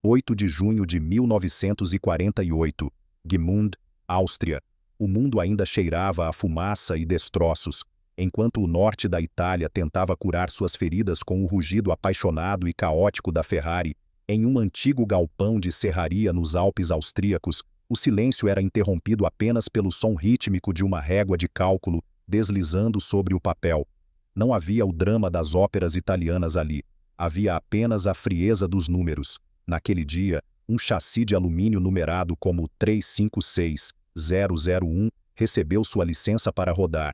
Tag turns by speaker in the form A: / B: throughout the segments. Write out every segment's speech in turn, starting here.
A: 8 de junho de 1948, Gmünd, Áustria. O mundo ainda cheirava a fumaça e destroços, enquanto o norte da Itália tentava curar suas feridas com o rugido apaixonado e caótico da Ferrari. Em um antigo galpão de serraria nos Alpes austríacos, o silêncio era interrompido apenas pelo som rítmico de uma régua de cálculo deslizando sobre o papel. Não havia o drama das óperas italianas ali. Havia apenas a frieza dos números. Naquele dia, um chassi de alumínio numerado como 356001 recebeu sua licença para rodar.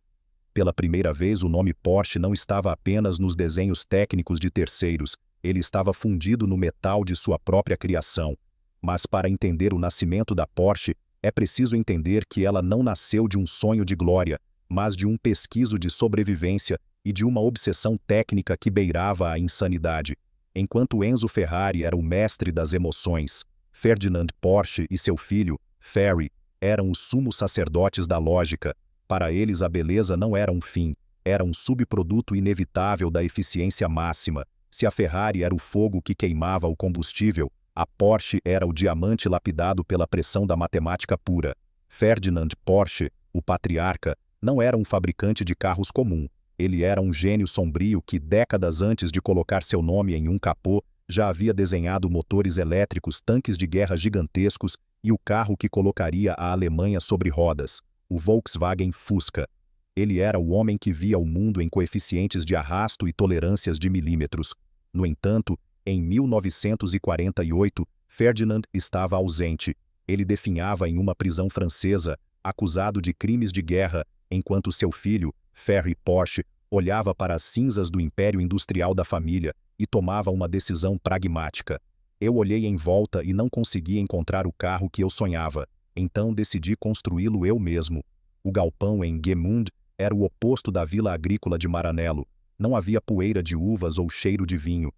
A: Pela primeira vez, o nome Porsche não estava apenas nos desenhos técnicos de terceiros, ele estava fundido no metal de sua própria criação. Mas para entender o nascimento da Porsche, é preciso entender que ela não nasceu de um sonho de glória, mas de um pesquiso de sobrevivência e de uma obsessão técnica que beirava a insanidade. Enquanto Enzo Ferrari era o mestre das emoções, Ferdinand Porsche e seu filho, Ferry, eram os sumos sacerdotes da lógica. Para eles a beleza não era um fim, era um subproduto inevitável da eficiência máxima. Se a Ferrari era o fogo que queimava o combustível, a Porsche era o diamante lapidado pela pressão da matemática pura. Ferdinand Porsche, o patriarca, não era um fabricante de carros comum. Ele era um gênio sombrio que, décadas antes de colocar seu nome em um capô, já havia desenhado motores elétricos, tanques de guerra gigantescos e o carro que colocaria a Alemanha sobre rodas, o Volkswagen Fusca. Ele era o homem que via o mundo em coeficientes de arrasto e tolerâncias de milímetros. No entanto, em 1948, Ferdinand estava ausente. Ele definhava em uma prisão francesa, acusado de crimes de guerra, enquanto seu filho, Ferry Porsche, olhava para as cinzas do império industrial da família e tomava uma decisão pragmática. Eu olhei em volta e não consegui encontrar o carro que eu sonhava, então decidi construí-lo eu mesmo. O galpão em Gmünd era o oposto da vila agrícola de Maranello. Não havia poeira de uvas ou cheiro de vinho.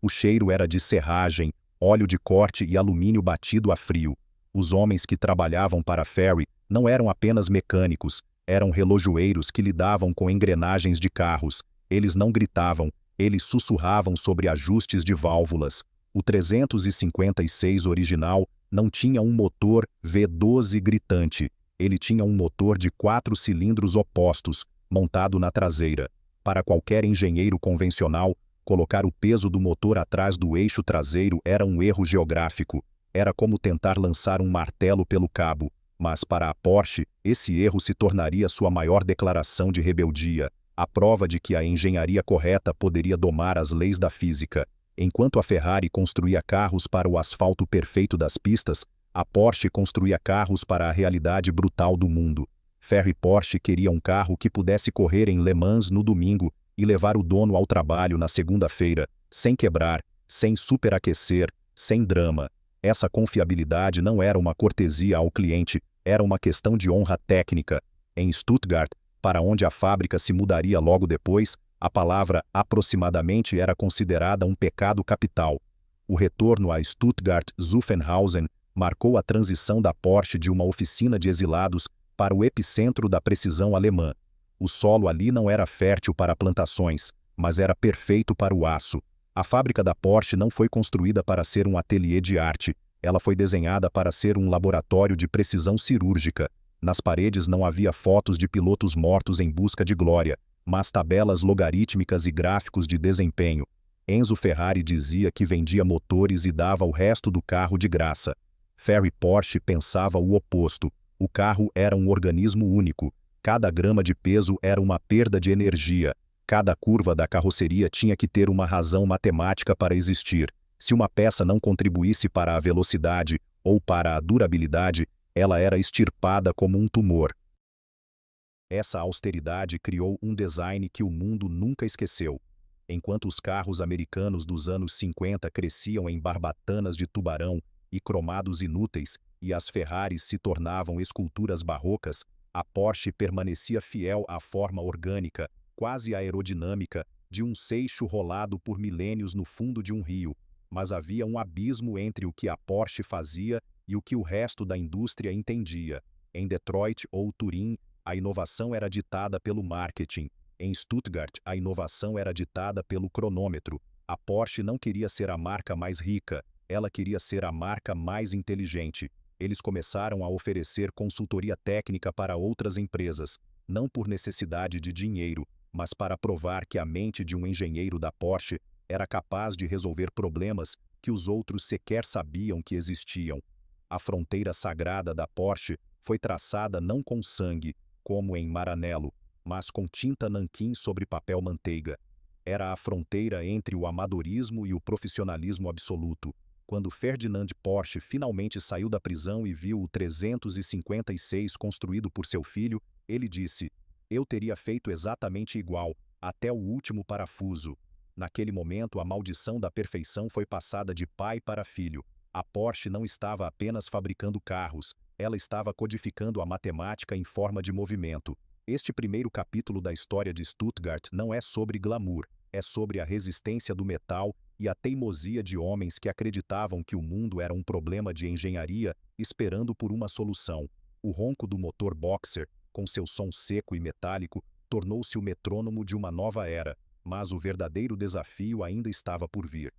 A: O cheiro era de serragem, óleo de corte e alumínio batido a frio. Os homens que trabalhavam para Ferry não eram apenas mecânicos, eram relojoeiros que lidavam com engrenagens de carros. Eles não gritavam, eles sussurravam sobre ajustes de válvulas. O 356 original não tinha um motor V12 gritante. Ele tinha um motor de 4 cilindros opostos, montado na traseira. Para qualquer engenheiro convencional, colocar o peso do motor atrás do eixo traseiro era um erro geográfico. Era como tentar lançar um martelo pelo cabo. Mas para a Porsche, esse erro se tornaria sua maior declaração de rebeldia, a prova de que a engenharia correta poderia domar as leis da física. Enquanto a Ferrari construía carros para o asfalto perfeito das pistas, a Porsche construía carros para a realidade brutal do mundo. Ferry Porsche queria um carro que pudesse correr em Le Mans no domingo e levar o dono ao trabalho na segunda-feira, sem quebrar, sem superaquecer, sem drama. Essa confiabilidade não era uma cortesia ao cliente, era uma questão de honra técnica. Em Stuttgart, para onde a fábrica se mudaria logo depois, a palavra aproximadamente era considerada um pecado capital. O retorno a Stuttgart-Zuffenhausen marcou a transição da Porsche de uma oficina de exilados para o epicentro da precisão alemã. O solo ali não era fértil para plantações, mas era perfeito para o aço. A fábrica da Porsche não foi construída para ser um ateliê de arte, ela foi desenhada para ser um laboratório de precisão cirúrgica. Nas paredes não havia fotos de pilotos mortos em busca de glória, mas tabelas logarítmicas e gráficos de desempenho. Enzo Ferrari dizia que vendia motores e dava o resto do carro de graça. Ferry Porsche pensava o oposto. O carro era um organismo único. Cada grama de peso era uma perda de energia. Cada curva da carroceria tinha que ter uma razão matemática para existir. Se uma peça não contribuísse para a velocidade ou para a durabilidade, ela era extirpada como um tumor. Essa austeridade criou um design que o mundo nunca esqueceu. Enquanto os carros americanos dos anos 50 cresciam em barbatanas de tubarão e cromados inúteis, e as Ferraris se tornavam esculturas barrocas, a Porsche permanecia fiel à forma orgânica, quase aerodinâmica, de um seixo rolado por milênios no fundo de um rio. Mas havia um abismo entre o que a Porsche fazia e o que o resto da indústria entendia. Em Detroit ou Turim, a inovação era ditada pelo marketing. Em Stuttgart, a inovação era ditada pelo cronômetro. A Porsche não queria ser a marca mais rica, Ela queria ser a marca mais inteligente. Eles começaram a oferecer consultoria técnica para outras empresas, não por necessidade de dinheiro, mas para provar que a mente de um engenheiro da Porsche era capaz de resolver problemas que os outros sequer sabiam que existiam. A fronteira sagrada da Porsche foi traçada não com sangue, como em Maranello, mas com tinta nanquim sobre papel manteiga. Era a fronteira entre o amadorismo e o profissionalismo absoluto. Quando Ferdinand Porsche finalmente saiu da prisão e viu o 356 construído por seu filho, ele disse: "Eu teria feito exatamente igual, até o último parafuso." Naquele momento, a maldição da perfeição foi passada de pai para filho. A Porsche não estava apenas fabricando carros, ela estava codificando a matemática em forma de movimento. Este primeiro capítulo da história de Stuttgart não é sobre glamour, é sobre a resistência do metal e a teimosia de homens que acreditavam que o mundo era um problema de engenharia, esperando por uma solução. O ronco do motor Boxer, com seu som seco e metálico, tornou-se o metrônomo de uma nova era, mas o verdadeiro desafio ainda estava por vir.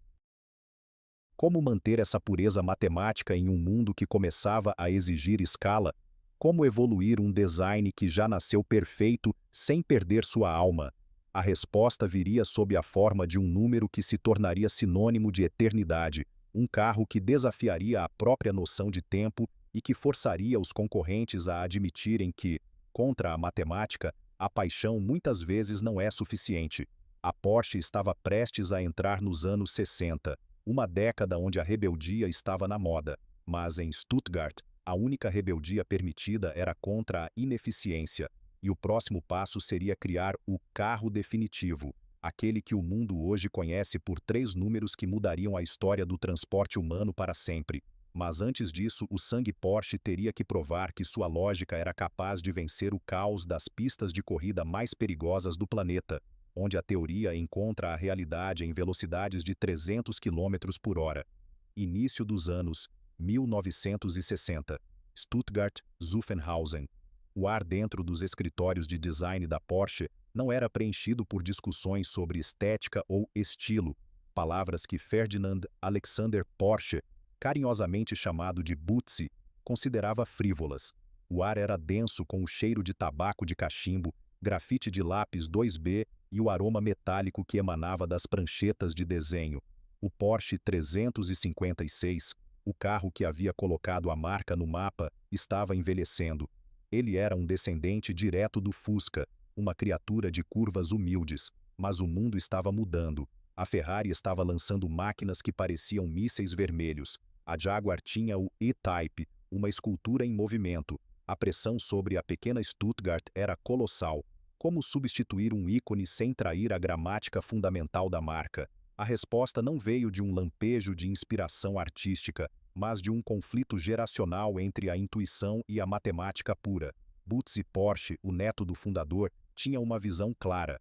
A: Como manter essa pureza matemática em um mundo que começava a exigir escala? Como evoluir um design que já nasceu perfeito sem perder sua alma? A resposta viria sob a forma de um número que se tornaria sinônimo de eternidade, um carro que desafiaria a própria noção de tempo e que forçaria os concorrentes a admitirem que, contra a matemática, a paixão muitas vezes não é suficiente. A Porsche estava prestes a entrar nos anos 60, uma década onde a rebeldia estava na moda, mas em Stuttgart, a única rebeldia permitida era contra a ineficiência, e o próximo passo seria criar o carro definitivo, aquele que o mundo hoje conhece por 3 números que mudariam a história do transporte humano para sempre. Mas antes disso, o sangue Porsche teria que provar que sua lógica era capaz de vencer o caos das pistas de corrida mais perigosas do planeta, onde a teoria encontra a realidade em velocidades de 300 km por hora. Início dos anos 1960. Stuttgart, Zuffenhausen. O ar dentro dos escritórios de design da Porsche não era preenchido por discussões sobre estética ou estilo, palavras que Ferdinand Alexander Porsche, carinhosamente chamado de Butzi, considerava frívolas. O ar era denso com o cheiro de tabaco de cachimbo, grafite de lápis 2B e o aroma metálico que emanava das pranchetas de desenho. O Porsche 356, o carro que havia colocado a marca no mapa, estava envelhecendo. Ele era um descendente direto do Fusca, uma criatura de curvas humildes, mas o mundo estava mudando. A Ferrari estava lançando máquinas que pareciam mísseis vermelhos. A Jaguar tinha o E-Type, uma escultura em movimento. A pressão sobre a pequena Stuttgart era colossal. Como substituir um ícone sem trair a gramática fundamental da marca? A resposta não veio de um lampejo de inspiração artística, mas de um conflito geracional entre a intuição e a matemática pura. Butzi Porsche, o neto do fundador, tinha uma visão clara.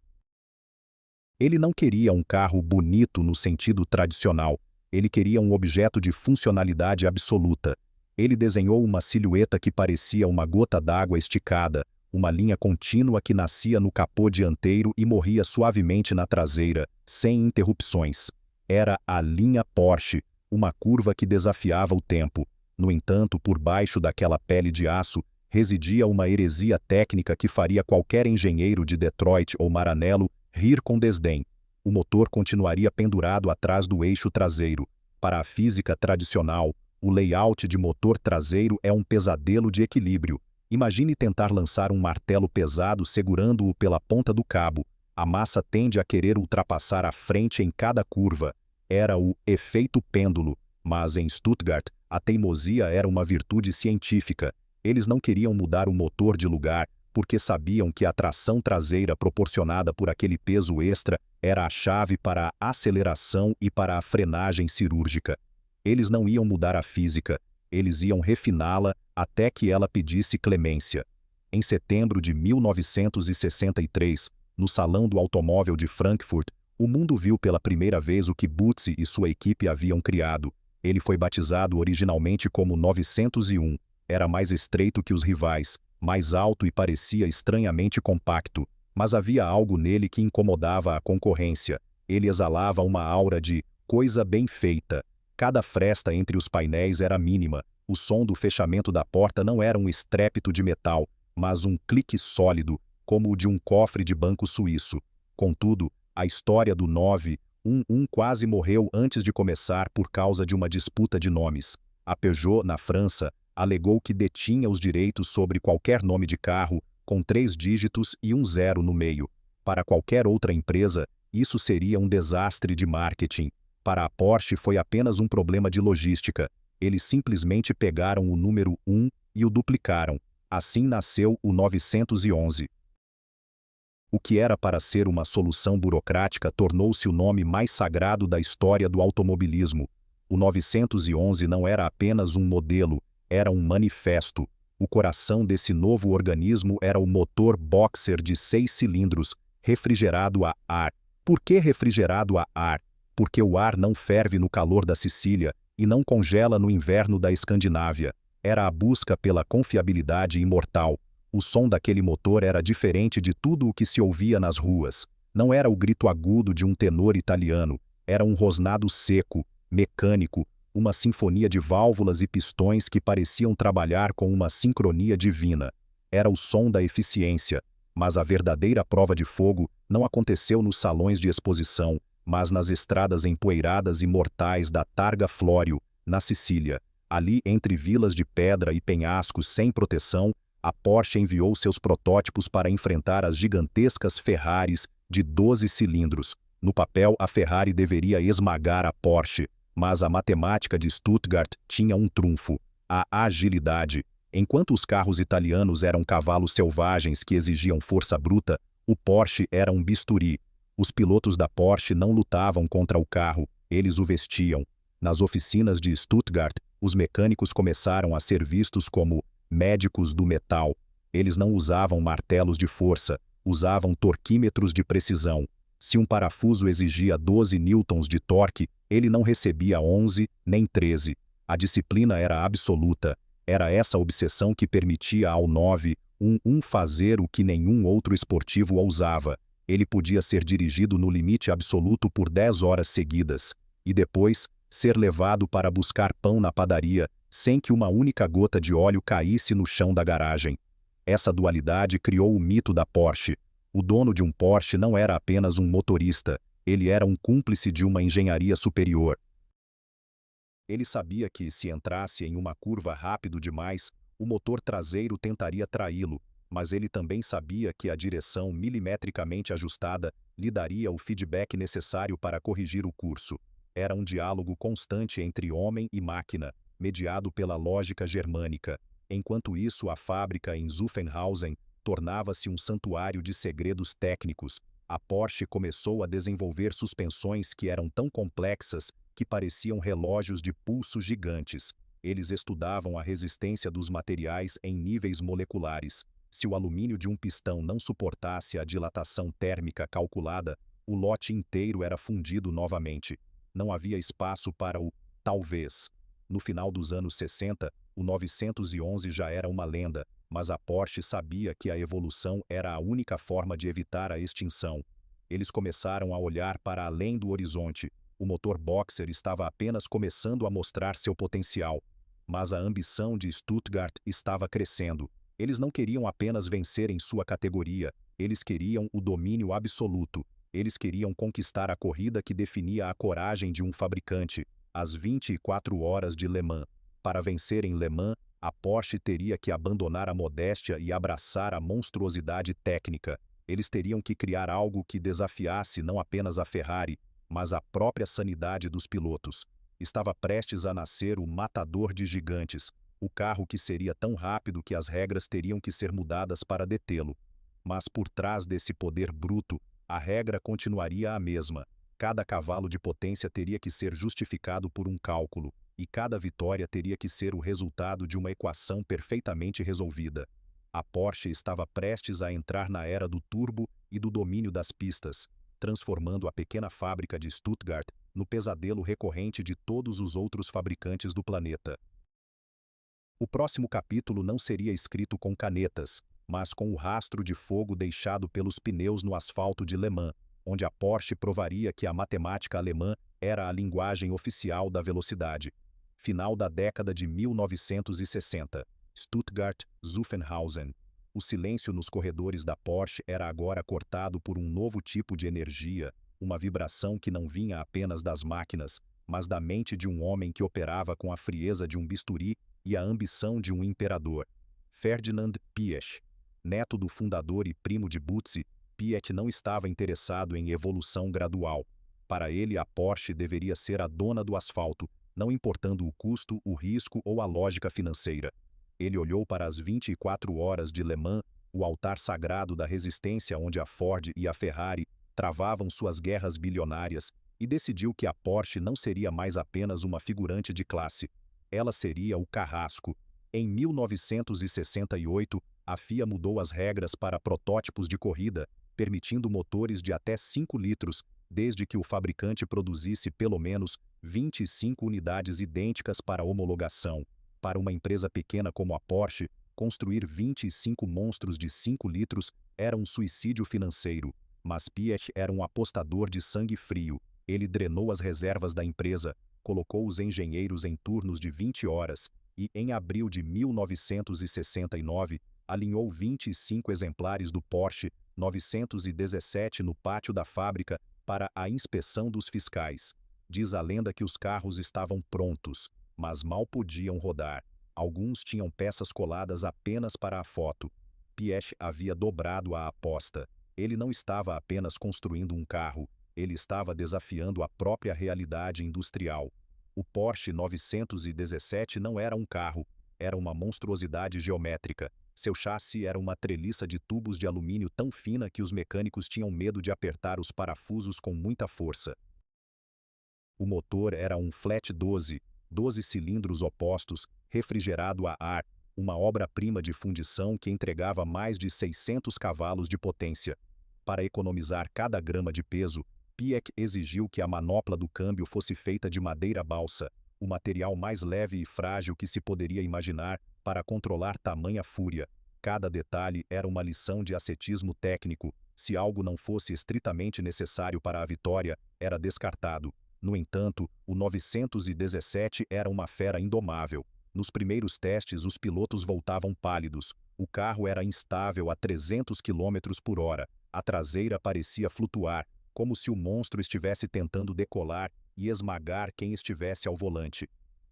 A: Ele não queria um carro bonito no sentido tradicional. Ele queria um objeto de funcionalidade absoluta. Ele desenhou uma silhueta que parecia uma gota d'água esticada, uma linha contínua que nascia no capô dianteiro e morria suavemente na traseira, sem interrupções. Era a linha Porsche, uma curva que desafiava o tempo. No entanto, por baixo daquela pele de aço, residia uma heresia técnica que faria qualquer engenheiro de Detroit ou Maranello rir com desdém. O motor continuaria pendurado atrás do eixo traseiro. Para a física tradicional, o layout de motor traseiro é um pesadelo de equilíbrio. Imagine tentar lançar um martelo pesado segurando-o pela ponta do cabo. A massa tende a querer ultrapassar a frente em cada curva. Era o efeito pêndulo, mas em Stuttgart, a teimosia era uma virtude científica. Eles não queriam mudar o motor de lugar, porque sabiam que a tração traseira proporcionada por aquele peso extra era a chave para a aceleração e para a frenagem cirúrgica. Eles não iam mudar a física, eles iam refiná-la até que ela pedisse clemência. Em setembro de 1963, no Salão do Automóvel de Frankfurt, o mundo viu pela primeira vez o que Butzi e sua equipe haviam criado. Ele foi batizado originalmente como 901. Era mais estreito que os rivais, mais alto e parecia estranhamente compacto, mas havia algo nele que incomodava a concorrência. Ele exalava uma aura de coisa bem feita. Cada fresta entre os painéis era mínima, o som do fechamento da porta não era um estrépito de metal, mas um clique sólido, como o de um cofre de banco suíço. Contudo, a história do 911 quase morreu antes de começar por causa de uma disputa de nomes. A Peugeot, na França, alegou que detinha os direitos sobre qualquer nome de carro, com 3 dígitos e um 0 no meio. Para qualquer outra empresa, isso seria um desastre de marketing. Para a Porsche foi apenas um problema de logística. Eles simplesmente pegaram o número 1 e o duplicaram. Assim nasceu o 911. O que era para ser uma solução burocrática tornou-se o nome mais sagrado da história do automobilismo. O 911 não era apenas um modelo, era um manifesto. O coração desse novo organismo era o motor Boxer de 6 cilindros, refrigerado a ar. Por que refrigerado a ar? Porque o ar não ferve no calor da Sicília e não congela no inverno da Escandinávia. Era a busca pela confiabilidade imortal. O som daquele motor era diferente de tudo o que se ouvia nas ruas. Não era o grito agudo de um tenor italiano, era um rosnado seco, mecânico, uma sinfonia de válvulas e pistões que pareciam trabalhar com uma sincronia divina. Era o som da eficiência, mas a verdadeira prova de fogo não aconteceu nos salões de exposição, mas nas estradas empoeiradas e mortais da Targa Florio, na Sicília. Ali, entre vilas de pedra e penhascos sem proteção, a Porsche enviou seus protótipos para enfrentar as gigantescas Ferraris de 12 cilindros. No papel, a Ferrari deveria esmagar a Porsche, mas a matemática de Stuttgart tinha um trunfo: a agilidade. Enquanto os carros italianos eram cavalos selvagens que exigiam força bruta, o Porsche era um bisturi. Os pilotos da Porsche não lutavam contra o carro, eles o vestiam. Nas oficinas de Stuttgart, os mecânicos começaram a ser vistos como médicos do metal. Eles não usavam martelos de força, usavam torquímetros de precisão. Se um parafuso exigia 12 newtons de torque, ele não recebia 11 nem 13. A disciplina era absoluta. Era essa obsessão que permitia ao 911 fazer o que nenhum outro esportivo ousava. Ele podia ser dirigido no limite absoluto por 10 horas seguidas, e depois ser levado para buscar pão na padaria, sem que uma única gota de óleo caísse no chão da garagem. Essa dualidade criou o mito da Porsche. O dono de um Porsche não era apenas um motorista, ele era um cúmplice de uma engenharia superior. Ele sabia que, se entrasse em uma curva rápido demais, o motor traseiro tentaria traí-lo, mas ele também sabia que a direção milimetricamente ajustada lhe daria o feedback necessário para corrigir o curso. Era um diálogo constante entre homem e máquina, mediado pela lógica germânica. Enquanto isso, a fábrica em Zuffenhausen tornava-se um santuário de segredos técnicos. A Porsche começou a desenvolver suspensões que eram tão complexas que pareciam relógios de pulso gigantes. Eles estudavam a resistência dos materiais em níveis moleculares. Se o alumínio de um pistão não suportasse a dilatação térmica calculada, o lote inteiro era fundido novamente. Não havia espaço para o talvez. No final dos anos 60, o 911 já era uma lenda, mas a Porsche sabia que a evolução era a única forma de evitar a extinção. Eles começaram a olhar para além do horizonte. O motor Boxer estava apenas começando a mostrar seu potencial. Mas a ambição de Stuttgart estava crescendo. Eles não queriam apenas vencer em sua categoria, eles queriam o domínio absoluto. Eles queriam conquistar a corrida que definia a coragem de um fabricante, as 24 horas de Le Mans. Para vencer em Le Mans, a Porsche teria que abandonar a modéstia e abraçar a monstruosidade técnica. Eles teriam que criar algo que desafiasse não apenas a Ferrari, mas a própria sanidade dos pilotos. Estava prestes a nascer o matador de gigantes, o carro que seria tão rápido que as regras teriam que ser mudadas para detê-lo. Mas por trás desse poder bruto, a regra continuaria a mesma. Cada cavalo de potência teria que ser justificado por um cálculo, e cada vitória teria que ser o resultado de uma equação perfeitamente resolvida. A Porsche estava prestes a entrar na era do turbo e do domínio das pistas, transformando a pequena fábrica de Stuttgart no pesadelo recorrente de todos os outros fabricantes do planeta. O próximo capítulo não seria escrito com canetas, mas com o rastro de fogo deixado pelos pneus no asfalto de Le Mans, onde a Porsche provaria que a matemática alemã Era a linguagem oficial da velocidade. Final da década de 1960. Stuttgart, Zuffenhausen. O silêncio nos corredores da Porsche era agora cortado por um novo tipo de energia, uma vibração que não vinha apenas das máquinas, mas da mente de um homem que operava com a frieza de um bisturi e a ambição de um imperador. Ferdinand Piëch. Neto do fundador e primo de Butzi, Piëch não estava interessado em evolução gradual. Para ele, a Porsche deveria ser a dona do asfalto, não importando o custo, o risco ou a lógica financeira. Ele olhou para as 24 horas de Le Mans, o altar sagrado da resistência onde a Ford e a Ferrari travavam suas guerras bilionárias, e decidiu que a Porsche não seria mais apenas uma figurante de classe. Ela seria o carrasco. Em 1968, a FIA mudou as regras para protótipos de corrida, permitindo motores de até 5 litros, desde que o fabricante produzisse pelo menos 25 unidades idênticas para homologação. Para uma empresa pequena como a Porsche, construir 25 monstros de 5 litros era um suicídio financeiro. Mas Piëch era um apostador de sangue frio. Ele drenou as reservas da empresa, colocou os engenheiros em turnos de 20 horas e, em abril de 1969, alinhou 25 exemplares do Porsche 917 no pátio da fábrica para a inspeção dos fiscais. Diz a lenda que os carros estavam prontos, mas mal podiam rodar. Alguns tinham peças coladas apenas para a foto. Piëch havia dobrado a aposta. Ele não estava apenas construindo um carro, ele estava desafiando a própria realidade industrial. O Porsche 917 não era um carro, era uma monstruosidade geométrica. Seu chassi era uma treliça de tubos de alumínio tão fina que os mecânicos tinham medo de apertar os parafusos com muita força. O motor era um flat 12 cilindros opostos, refrigerado a ar, uma obra-prima de fundição que entregava mais de 600 cavalos de potência. Para economizar cada grama de peso, Piëch exigiu que a manopla do câmbio fosse feita de madeira balsa, o material mais leve e frágil que se poderia imaginar para controlar tamanha fúria. Cada detalhe era uma lição de ascetismo técnico. Se algo não fosse estritamente necessário para a vitória, era descartado. No entanto, o 917 era uma fera indomável. Nos primeiros testes, os pilotos voltavam pálidos. O carro era instável a 300 km por hora. A traseira parecia flutuar, como se o monstro estivesse tentando decolar e esmagar quem estivesse ao volante.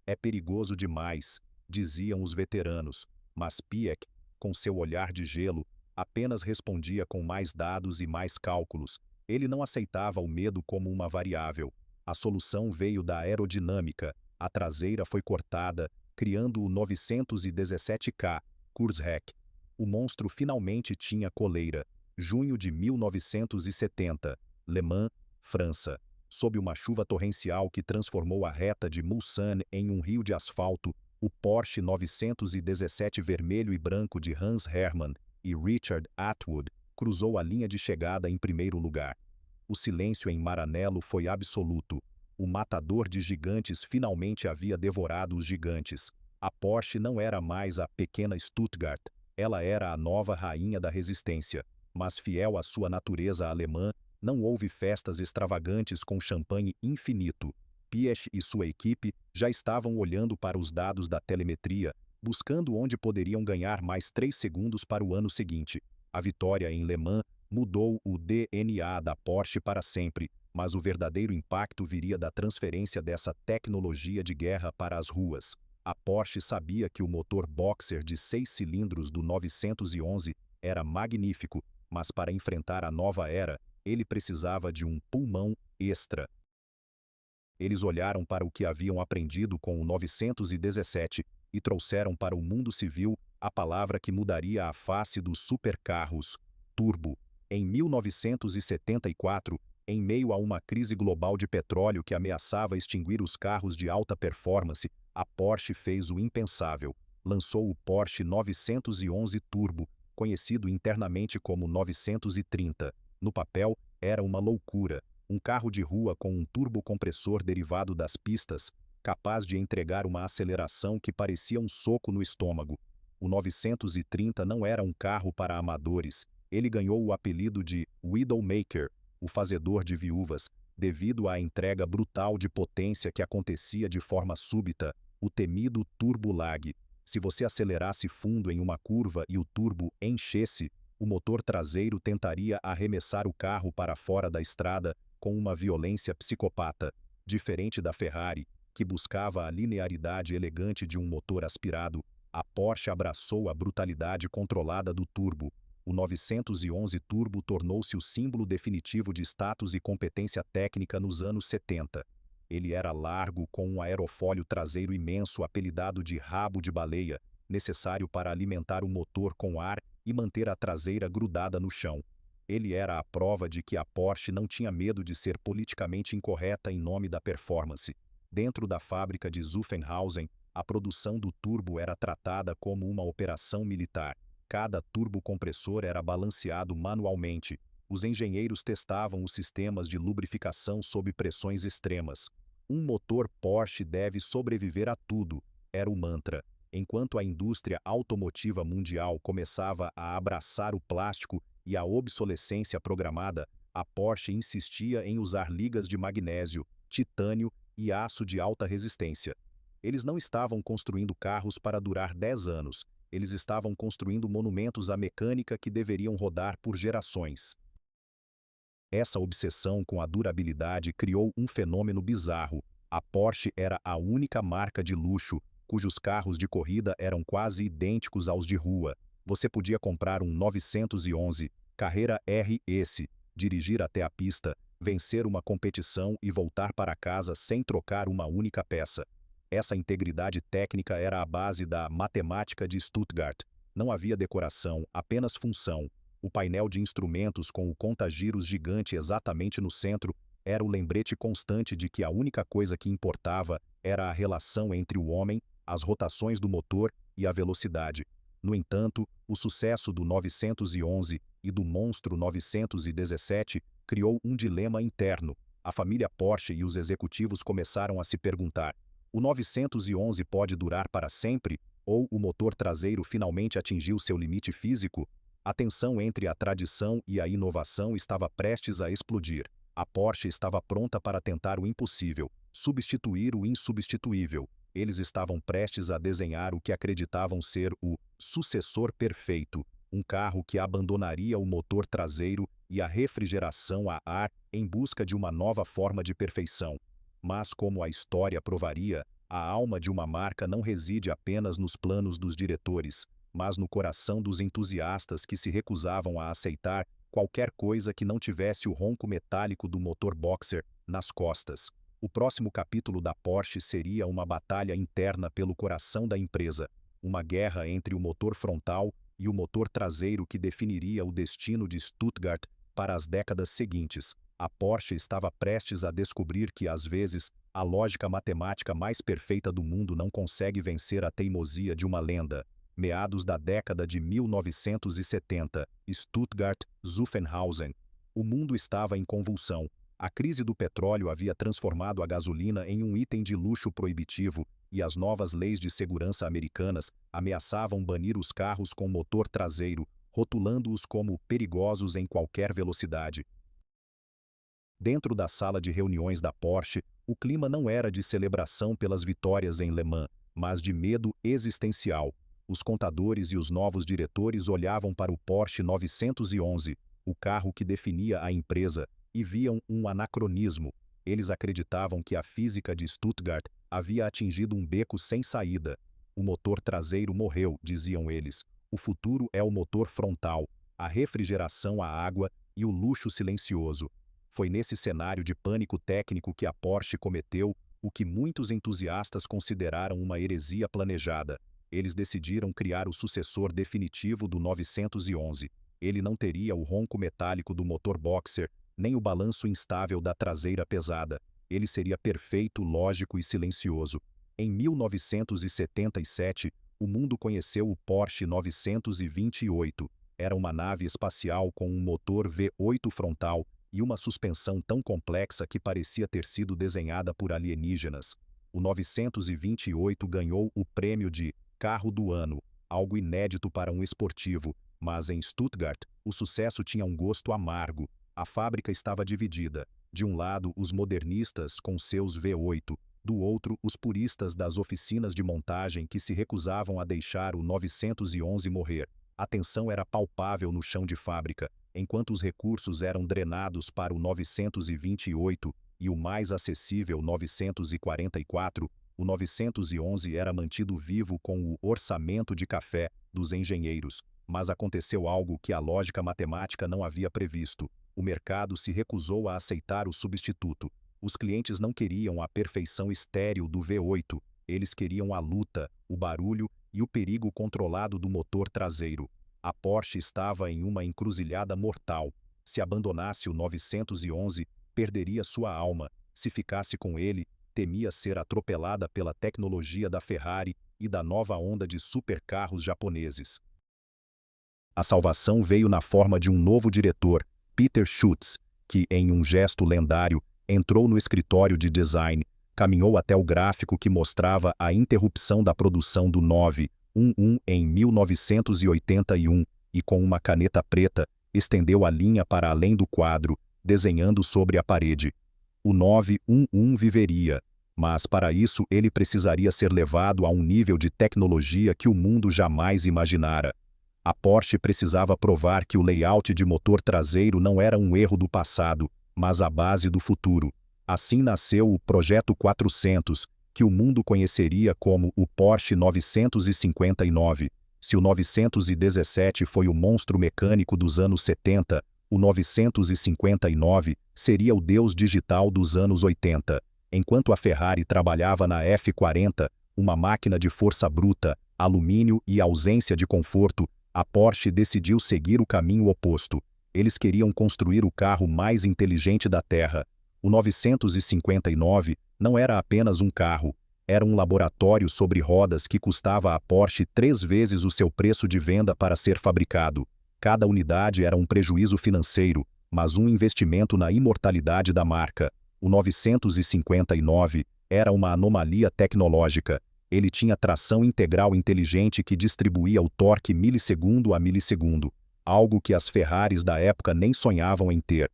A: É perigoso demais, diziam os veteranos, mas Piëch, com seu olhar de gelo, apenas respondia com mais dados e mais cálculos. Ele não aceitava o medo como uma variável. A solução veio da aerodinâmica. A traseira foi cortada, criando o 917K, Kurzheck. O monstro finalmente tinha coleira. Junho de 1970, Le Mans, França. Sob uma chuva torrencial que transformou a reta de Mulsanne em um rio de asfalto, o Porsche 917 vermelho e branco de Hans Hermann e Richard Atwood cruzou a linha de chegada em primeiro lugar. O silêncio em Maranello foi absoluto. O matador de gigantes finalmente havia devorado os gigantes. A Porsche não era mais a pequena Stuttgart, ela era a nova rainha da resistência. Mas fiel à sua natureza alemã, não houve festas extravagantes com champanhe infinito. Piëch e sua equipe já estavam olhando para os dados da telemetria, buscando onde poderiam ganhar mais 3 segundos para o ano seguinte. A vitória em Le Mans mudou o DNA da Porsche para sempre, mas o verdadeiro impacto viria da transferência dessa tecnologia de guerra para as ruas. A Porsche sabia que o motor boxer de 6 cilindros do 911 era magnífico, mas para enfrentar a nova era, ele precisava de um pulmão extra. Eles olharam para o que haviam aprendido com o 917 e trouxeram para o mundo civil a palavra que mudaria a face dos supercarros: turbo. Em 1974, em meio a uma crise global de petróleo que ameaçava extinguir os carros de alta performance, a Porsche fez o impensável. Lançou o Porsche 911 Turbo, conhecido internamente como 930. No papel, era uma loucura. Um carro de rua com um turbocompressor derivado das pistas, capaz de entregar uma aceleração que parecia um soco no estômago. O 930 não era um carro para amadores. Ele ganhou o apelido de Widowmaker, o fazedor de viúvas, devido à entrega brutal de potência que acontecia de forma súbita, o temido turbo lag. Se você acelerasse fundo em uma curva e o turbo enchesse, o motor traseiro tentaria arremessar o carro para fora da estrada com uma violência psicopata, diferente da Ferrari, que buscava a linearidade elegante de um motor aspirado. A Porsche abraçou a brutalidade controlada do turbo. O 911 Turbo tornou-se o símbolo definitivo de status e competência técnica nos anos 70. Ele era largo, com um aerofólio traseiro imenso apelidado de rabo de baleia, necessário para alimentar o motor com ar e manter a traseira grudada no chão. Ele era a prova de que a Porsche não tinha medo de ser politicamente incorreta em nome da performance. Dentro da fábrica de Zuffenhausen, a produção do turbo era tratada como uma operação militar. Cada turbocompressor era balanceado manualmente. Os engenheiros testavam os sistemas de lubrificação sob pressões extremas. Um motor Porsche deve sobreviver a tudo, era o mantra. Enquanto a indústria automotiva mundial começava a abraçar o plástico e a obsolescência programada, a Porsche insistia em usar ligas de magnésio, titânio e aço de alta resistência. Eles não estavam construindo carros para durar 10 anos, eles estavam construindo monumentos à mecânica que deveriam rodar por gerações. Essa obsessão com a durabilidade criou um fenômeno bizarro. A Porsche era a única marca de luxo cujos carros de corrida eram quase idênticos aos de rua. Você podia comprar um 911 Carrera RS, dirigir até a pista, vencer uma competição e voltar para casa sem trocar uma única peça. Essa integridade técnica era a base da matemática de Stuttgart. Não havia decoração, apenas função. O painel de instrumentos com o contagiros gigante exatamente no centro era o lembrete constante de que a única coisa que importava era a relação entre o homem, as rotações do motor e a velocidade. No entanto, o sucesso do 911 e do monstro 917 criou um dilema interno. A família Porsche e os executivos começaram a se perguntar: o 911 pode durar para sempre? Ou o motor traseiro finalmente atingiu seu limite físico? A tensão entre a tradição e a inovação estava prestes a explodir. A Porsche estava pronta para tentar o impossível, substituir o insubstituível. Eles estavam prestes a desenhar o que acreditavam ser o sucessor perfeito, um carro que abandonaria o motor traseiro e a refrigeração a ar em busca de uma nova forma de perfeição. Mas, como a história provaria, a alma de uma marca não reside apenas nos planos dos diretores, mas no coração dos entusiastas que se recusavam a aceitar qualquer coisa que não tivesse o ronco metálico do motor boxer nas costas. O próximo capítulo da Porsche seria uma batalha interna pelo coração da empresa, uma guerra entre o motor frontal e o motor traseiro que definiria o destino de Stuttgart para as décadas seguintes. A Porsche estava prestes a descobrir que, às vezes, a lógica matemática mais perfeita do mundo não consegue vencer a teimosia de uma lenda. Meados da década de 1970, Stuttgart, Zuffenhausen. O mundo estava em convulsão. A crise do petróleo havia transformado a gasolina em um item de luxo proibitivo, e as novas leis de segurança americanas ameaçavam banir os carros com motor traseiro, rotulando-os como perigosos em qualquer velocidade. Dentro da sala de reuniões da Porsche, o clima não era de celebração pelas vitórias em Le Mans, mas de medo existencial. Os contadores e os novos diretores olhavam para o Porsche 911, o carro que definia a empresa, e viam um anacronismo. Eles acreditavam que a física de Stuttgart havia atingido um beco sem saída. O motor traseiro morreu, diziam eles. O futuro é o motor frontal, a refrigeração à água e o luxo silencioso. Foi nesse cenário de pânico técnico que a Porsche cometeu o que muitos entusiastas consideraram uma heresia planejada. Eles decidiram criar o sucessor definitivo do 911. Ele não teria o ronco metálico do motor boxer, nem o balanço instável da traseira pesada. Ele seria perfeito, lógico e silencioso. Em 1977, o mundo conheceu o Porsche 928. Era uma nave espacial com um motor V8 frontal e uma suspensão tão complexa que parecia ter sido desenhada por alienígenas. O 928 ganhou o prêmio de Carro do Ano, algo inédito para um esportivo, mas em Stuttgart, o sucesso tinha um gosto amargo. A fábrica estava dividida. De um lado, os modernistas com seus V8, do outro, os puristas das oficinas de montagem que se recusavam a deixar o 911 morrer. A tensão era palpável no chão de fábrica, enquanto os recursos eram drenados para o 928 e o mais acessível 944, o 911 era mantido vivo com o orçamento de café dos engenheiros. Mas aconteceu algo que a lógica matemática não havia previsto. O mercado se recusou a aceitar o substituto. Os clientes não queriam a perfeição estéril do V8, eles queriam a luta, o barulho e o perigo controlado do motor traseiro. A Porsche estava em uma encruzilhada mortal. Se abandonasse o 911, perderia sua alma. Se ficasse com ele, temia ser atropelada pela tecnologia da Ferrari e da nova onda de supercarros japoneses. A salvação veio na forma de um novo diretor, Peter Schutz, que, em um gesto lendário, entrou no escritório de design, caminhou até o gráfico que mostrava a interrupção da produção do 911 em 1981 e, com uma caneta preta, estendeu a linha para além do quadro, desenhando sobre a parede. O 911 viveria, mas para isso ele precisaria ser levado a um nível de tecnologia que o mundo jamais imaginara. A Porsche precisava provar que o layout de motor traseiro não era um erro do passado, mas a base do futuro. Assim nasceu o Projeto 400, que o mundo conheceria como o Porsche 959. Se o 917 foi o monstro mecânico dos anos 70, o 959 seria o deus digital dos anos 80. Enquanto a Ferrari trabalhava na F40, uma máquina de força bruta, alumínio e ausência de conforto, a Porsche decidiu seguir o caminho oposto. Eles queriam construir o carro mais inteligente da Terra. O 959 não era apenas um carro, era um laboratório sobre rodas que custava à Porsche 3 vezes o seu preço de venda para ser fabricado. Cada unidade era um prejuízo financeiro, mas um investimento na imortalidade da marca. O 959 era uma anomalia tecnológica. Ele tinha tração integral inteligente que distribuía o torque milissegundo a milissegundo, algo que as Ferraris da época nem sonhavam em ter.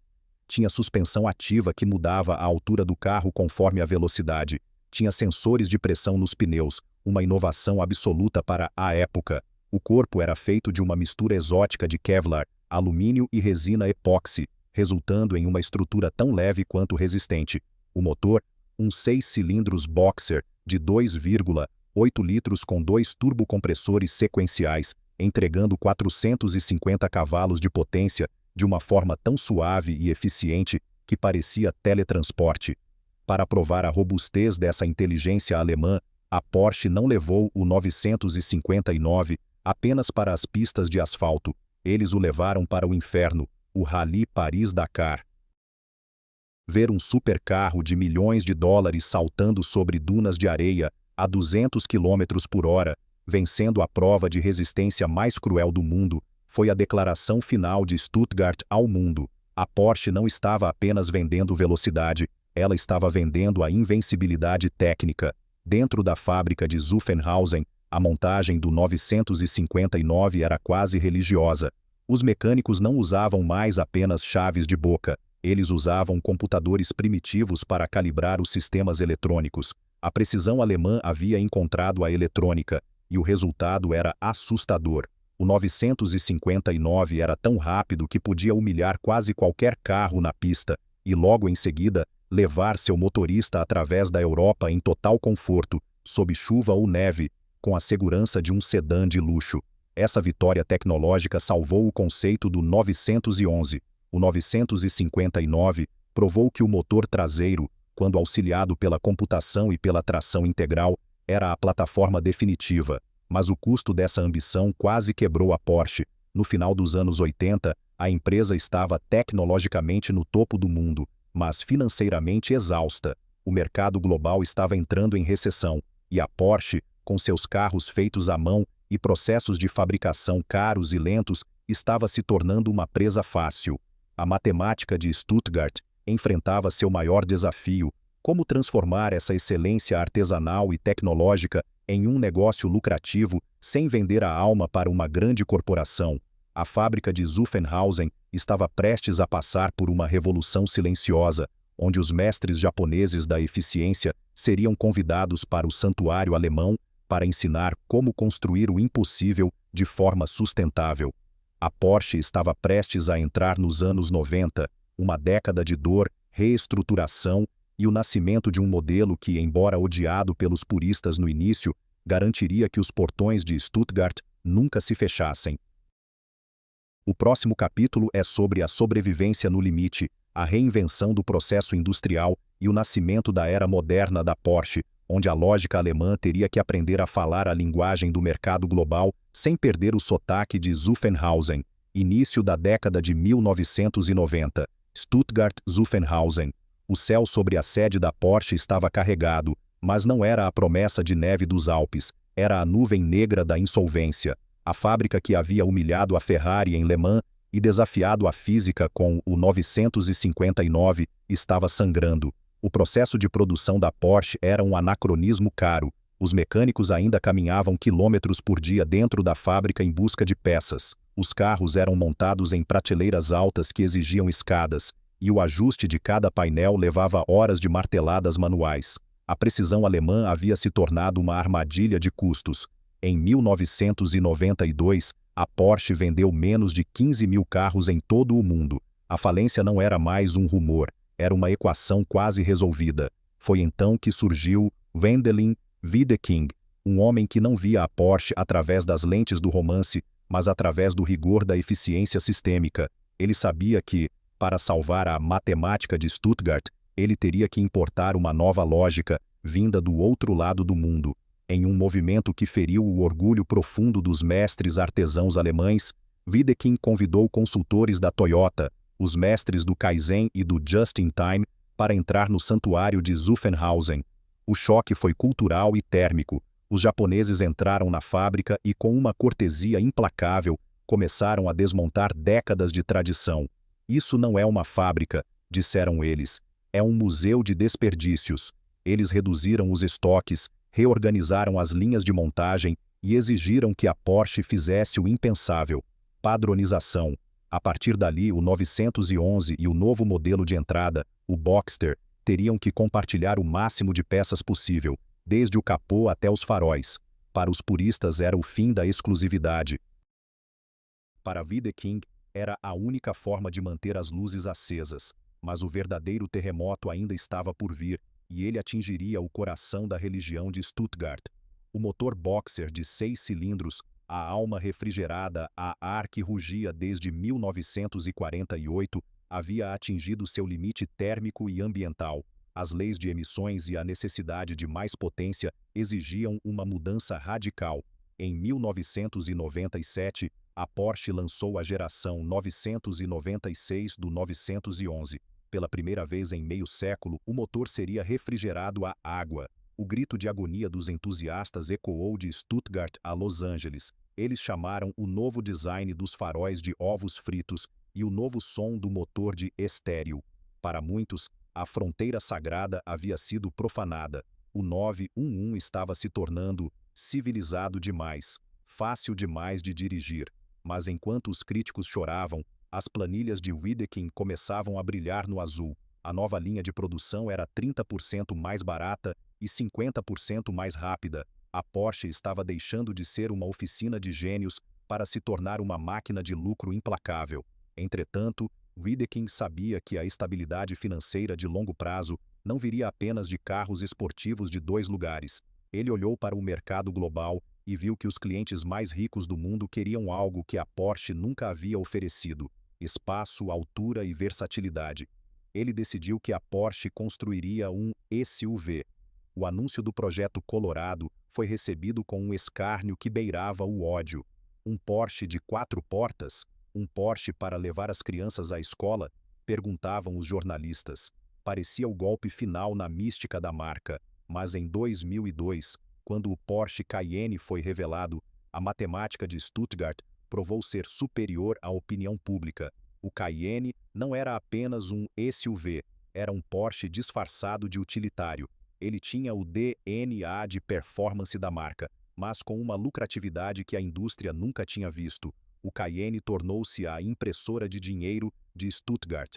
A: Tinha suspensão ativa que mudava a altura do carro conforme a velocidade. Tinha sensores de pressão nos pneus, uma inovação absoluta para a época. O corpo era feito de uma mistura exótica de Kevlar, alumínio e resina epóxi, resultando em uma estrutura tão leve quanto resistente. O motor, um 6 cilindros boxer, de 2,8 litros com 2 turbocompressores sequenciais, entregando 450 cavalos de potência de uma forma tão suave e eficiente que parecia teletransporte. Para provar a robustez dessa inteligência alemã, a Porsche não levou o 959 apenas para as pistas de asfalto, eles o levaram para o inferno, o Rally Paris-Dakar. Ver um supercarro de milhões de dólares saltando sobre dunas de areia a 200 km por hora, vencendo a prova de resistência mais cruel do mundo, foi a declaração final de Stuttgart ao mundo. A Porsche não estava apenas vendendo velocidade, ela estava vendendo a invencibilidade técnica. Dentro da fábrica de Zuffenhausen, a montagem do 959 era quase religiosa. Os mecânicos não usavam mais apenas chaves de boca. Eles usavam computadores primitivos para calibrar os sistemas eletrônicos. A precisão alemã havia encontrado a eletrônica, e o resultado era assustador. O 959 era tão rápido que podia humilhar quase qualquer carro na pista, e logo em seguida, levar seu motorista através da Europa em total conforto, sob chuva ou neve, com a segurança de um sedã de luxo. Essa vitória tecnológica salvou o conceito do 911. O 959 provou que o motor traseiro, quando auxiliado pela computação e pela tração integral, era a plataforma definitiva. Mas o custo dessa ambição quase quebrou a Porsche. No final dos anos 80, a empresa estava tecnologicamente no topo do mundo, mas financeiramente exausta. O mercado global estava entrando em recessão, e a Porsche, com seus carros feitos à mão e processos de fabricação caros e lentos, estava se tornando uma presa fácil. A matemática de Stuttgart enfrentava seu maior desafio: como transformar essa excelência artesanal e tecnológica em um negócio lucrativo sem vender a alma para uma grande corporação. A fábrica de Zuffenhausen estava prestes a passar por uma revolução silenciosa. onde os mestres japoneses da eficiência seriam convidados para o santuário alemão para ensinar como construir o impossível de forma sustentável. A Porsche estava prestes a entrar nos anos 90, uma década de dor, reestruturação e o nascimento de um modelo que, embora odiado pelos puristas no início, garantiria que os portões de Stuttgart nunca se fechassem. O próximo capítulo é sobre a sobrevivência no limite, a reinvenção do processo industrial e o nascimento da era moderna da Porsche, onde a lógica alemã teria que aprender a falar a linguagem do mercado global sem perder o sotaque de Zuffenhausen. Início da década de 1990. Stuttgart-Zuffenhausen. O céu sobre a sede da Porsche estava carregado, mas não era a promessa de neve dos Alpes, era a nuvem negra da insolvência. A fábrica que havia humilhado a Ferrari em Le Mans e desafiado a física com o 959 estava sangrando. O processo de produção da Porsche era um anacronismo caro. Os mecânicos ainda caminhavam quilômetros por dia dentro da fábrica em busca de peças. Os carros eram montados em prateleiras altas que exigiam escadas, e o ajuste de cada painel levava horas de marteladas manuais. A precisão alemã havia se tornado uma armadilha de custos. Em 1992, a Porsche vendeu menos de 15 mil carros em todo o mundo. A falência não era mais um rumor, era uma equação quase resolvida. Foi então que surgiu Wendelin Wiedeking, um homem que não via a Porsche através das lentes do romance, mas através do rigor da eficiência sistêmica. Ele sabia que, para salvar a matemática de Stuttgart, ele teria que importar uma nova lógica, vinda do outro lado do mundo. Em um movimento que feriu o orgulho profundo dos mestres artesãos alemães, Wiedeking convidou consultores da Toyota, os mestres do Kaizen e do Just-in-Time, para entrar no santuário de Zuffenhausen. O choque foi cultural e térmico. Os japoneses entraram na fábrica e, com uma cortesia implacável, começaram a desmontar décadas de tradição. Isso não é uma fábrica, disseram eles. É um museu de desperdícios. Eles reduziram os estoques, reorganizaram as linhas de montagem e exigiram que a Porsche fizesse o impensável: padronização. A partir dali, o 911 e o novo modelo de entrada, o Boxster, teriam que compartilhar o máximo de peças possível, desde o capô até os faróis. Para os puristas era o fim da exclusividade. Para Wiedeking, era a única forma de manter as luzes acesas, mas o verdadeiro terremoto ainda estava por vir, e ele atingiria o coração da religião de Stuttgart. O motor Boxer de 6 cilindros, a alma refrigerada a ar que rugia desde 1948, havia atingido seu limite térmico e ambiental. As leis de emissões e a necessidade de mais potência exigiam uma mudança radical. Em 1997, a Porsche lançou a geração 996 do 911. Pela primeira vez em meio século, o motor seria refrigerado a água. O grito de agonia dos entusiastas ecoou de Stuttgart a Los Angeles. Eles chamaram o novo design dos faróis de ovos fritos e o novo som do motor de estéril. Para muitos, a fronteira sagrada havia sido profanada. O 911 estava se tornando civilizado demais, fácil demais de dirigir. Mas enquanto os críticos choravam, as planilhas de Wiedeking começavam a brilhar no azul. A nova linha de produção era 30% mais barata e 50% mais rápida. A Porsche estava deixando de ser uma oficina de gênios para se tornar uma máquina de lucro implacável. Entretanto, Wiedeking sabia que a estabilidade financeira de longo prazo não viria apenas de carros esportivos de 2 lugares. Ele olhou para o mercado global e viu que os clientes mais ricos do mundo queriam algo que a Porsche nunca havia oferecido: espaço, altura e versatilidade. Ele decidiu que a Porsche construiria um SUV. O anúncio do projeto Colorado foi recebido com um escárnio que beirava o ódio. Um Porsche de 4 portas? Um Porsche para levar as crianças à escola? Perguntavam os jornalistas. Parecia o golpe final na mística da marca, mas em 2002, quando o Porsche Cayenne foi revelado, a matemática de Stuttgart provou ser superior à opinião pública. O Cayenne não era apenas um SUV, era um Porsche disfarçado de utilitário. Ele tinha o DNA de performance da marca, mas com uma lucratividade que a indústria nunca tinha visto. O Cayenne tornou-se a impressora de dinheiro de Stuttgart.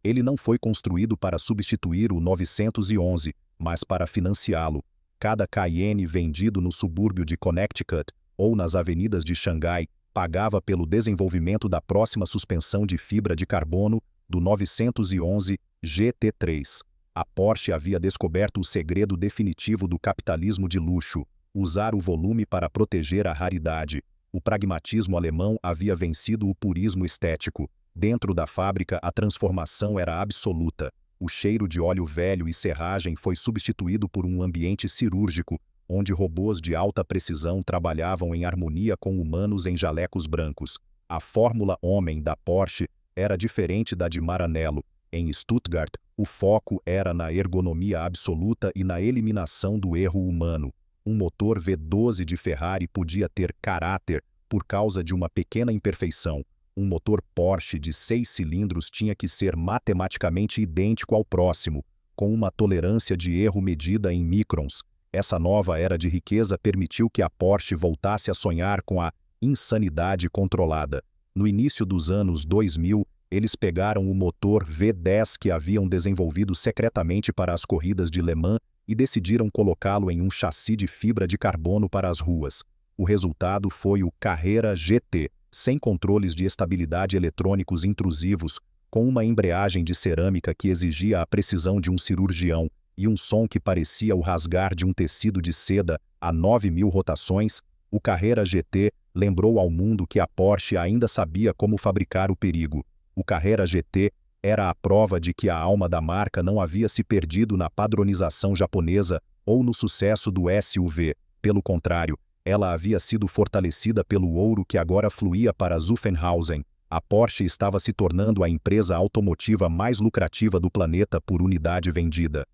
A: Ele não foi construído para substituir o 911, mas para financiá-lo. Cada Cayenne vendido no subúrbio de Connecticut ou nas avenidas de Xangai pagava pelo desenvolvimento da próxima suspensão de fibra de carbono do 911 GT3. A Porsche havia descoberto o segredo definitivo do capitalismo de luxo: usar o volume para proteger a raridade. O pragmatismo alemão havia vencido o purismo estético. Dentro da fábrica, a transformação era absoluta. O cheiro de óleo velho e serragem foi substituído por um ambiente cirúrgico, onde robôs de alta precisão trabalhavam em harmonia com humanos em jalecos brancos. A fórmula homem da Porsche era diferente da de Maranello. Em Stuttgart, o foco era na ergonomia absoluta e na eliminação do erro humano. Um motor V12 de Ferrari podia ter caráter por causa de uma pequena imperfeição. Um motor Porsche de 6 cilindros tinha que ser matematicamente idêntico ao próximo, com uma tolerância de erro medida em microns. Essa nova era de riqueza permitiu que a Porsche voltasse a sonhar com a insanidade controlada. No início dos anos 2000, eles pegaram o motor V10 que haviam desenvolvido secretamente para as corridas de Le Mans e decidiram colocá-lo em um chassi de fibra de carbono para as ruas. O resultado foi o Carrera GT, sem controles de estabilidade eletrônicos intrusivos, com uma embreagem de cerâmica que exigia a precisão de um cirurgião e um som que parecia o rasgar de um tecido de seda a 9.000 rotações. O Carrera GT lembrou ao mundo que a Porsche ainda sabia como fabricar o perigo. O Carrera GT era a prova de que a alma da marca não havia se perdido na padronização japonesa ou no sucesso do SUV. Pelo contrário, ela havia sido fortalecida pelo ouro que agora fluía para Zuffenhausen. A Porsche estava se tornando a empresa automotiva mais lucrativa do planeta por unidade vendida.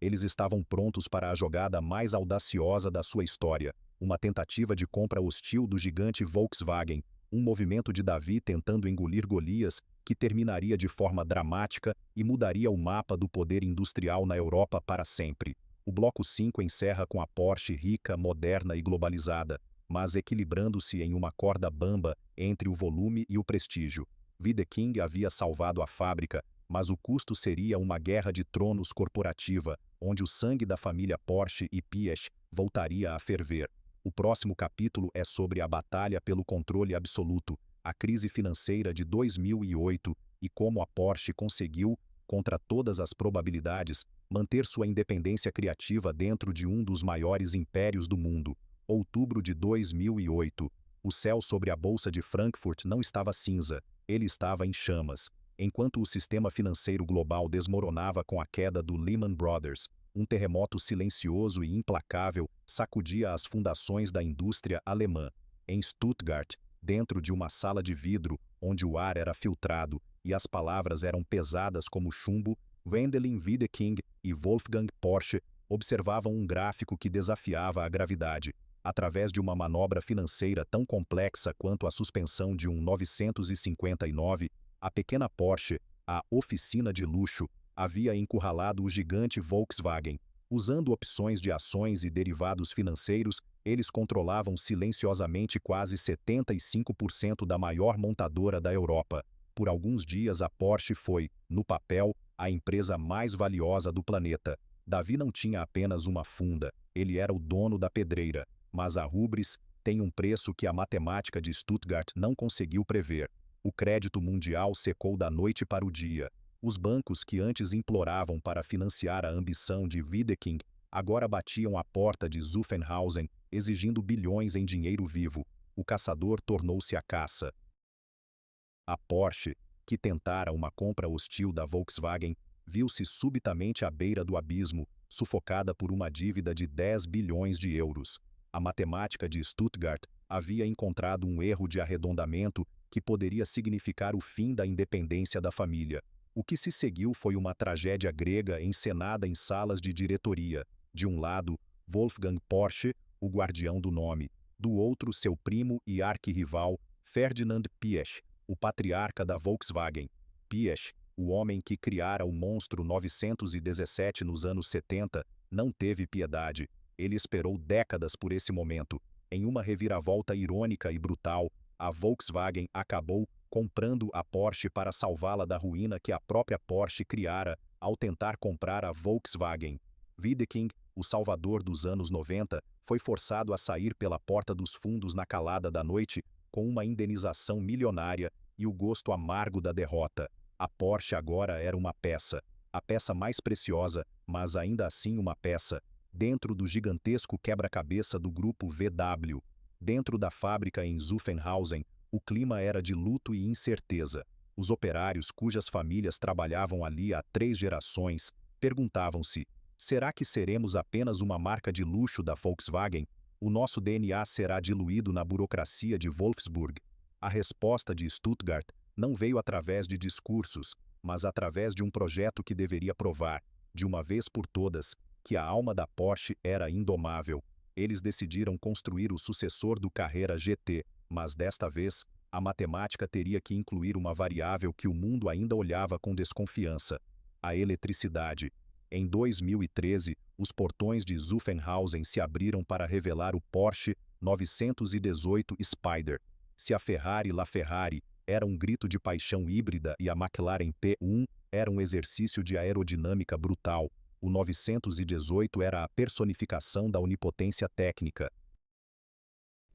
A: Eles estavam prontos para a jogada mais audaciosa da sua história, uma tentativa de compra hostil do gigante Volkswagen, um movimento de Davi tentando engolir Golias, que terminaria de forma dramática e mudaria o mapa do poder industrial na Europa para sempre. O Bloco 5 encerra com a Porsche rica, moderna e globalizada, mas equilibrando-se em uma corda bamba entre o volume e o prestígio. Wiedeking havia salvado a fábrica, mas o custo seria uma guerra de tronos corporativa, onde o sangue da família Porsche e Piëch voltaria a ferver. O próximo capítulo é sobre a batalha pelo controle absoluto, a crise financeira de 2008 e como a Porsche conseguiu, contra todas as probabilidades, manter sua independência criativa dentro de um dos maiores impérios do mundo. Outubro de 2008. O céu sobre a Bolsa de Frankfurt não estava cinza, ele estava em chamas. Enquanto o sistema financeiro global desmoronava com a queda do Lehman Brothers, um terremoto silencioso e implacável sacudia as fundações da indústria alemã. Em Stuttgart, dentro de uma sala de vidro, onde o ar era filtrado e as palavras eram pesadas como chumbo, Wendelin Wiedeking e Wolfgang Porsche observavam um gráfico que desafiava a gravidade. Através de uma manobra financeira tão complexa quanto a suspensão de um 959, a pequena Porsche, a oficina de luxo, havia encurralado o gigante Volkswagen. Usando opções de ações e derivados financeiros, eles controlavam silenciosamente quase 75% da maior montadora da Europa. Por alguns dias a Porsche foi, no papel, a empresa mais valiosa do planeta. Davi não tinha apenas uma funda, ele era o dono da pedreira. Mas a hubris tem um preço que a matemática de Stuttgart não conseguiu prever. O crédito mundial secou da noite para o dia. Os bancos que antes imploravam para financiar a ambição de Wiedeking agora batiam à porta de Zuffenhausen, exigindo bilhões em dinheiro vivo. O caçador tornou-se a caça. A Porsche, que tentara uma compra hostil da Volkswagen, viu-se subitamente à beira do abismo, sufocada por uma dívida de 10 bilhões de euros. A matemática de Stuttgart havia encontrado um erro de arredondamento que poderia significar o fim da independência da família. O que se seguiu foi uma tragédia grega encenada em salas de diretoria. De um lado, Wolfgang Porsche, o guardião do nome. Do outro, seu primo e arquirrival, Ferdinand Piëch, o patriarca da Volkswagen. Piëch, o homem que criara o monstro 917 nos anos 70, não teve piedade. Ele esperou décadas por esse momento. Em uma reviravolta irônica e brutal, a Volkswagen acabou comprando a Porsche para salvá-la da ruína que a própria Porsche criara ao tentar comprar a Volkswagen. Wiedeking, o salvador dos anos 90, foi forçado a sair pela porta dos fundos na calada da noite com uma indenização milionária e o gosto amargo da derrota. A Porsche agora era uma peça, a peça mais preciosa, mas ainda assim uma peça, dentro do gigantesco quebra-cabeça do grupo VW. Dentro da fábrica em Zuffenhausen, o clima era de luto e incerteza. Os operários cujas famílias trabalhavam ali há 3 gerações perguntavam-se: será que seremos apenas uma marca de luxo da Volkswagen? O nosso DNA será diluído na burocracia de Wolfsburg? A resposta de Stuttgart não veio através de discursos, mas através de um projeto que deveria provar, de uma vez por todas, que a alma da Porsche era indomável. Eles decidiram construir o sucessor do Carrera GT, mas desta vez, a matemática teria que incluir uma variável que o mundo ainda olhava com desconfiança: a eletricidade. Em 2013, os portões de Zuffenhausen se abriram para revelar o Porsche 918 Spyder. Se a Ferrari LaFerrari era um grito de paixão híbrida e a McLaren P1 era um exercício de aerodinâmica brutal, o 918 era a personificação da onipotência técnica.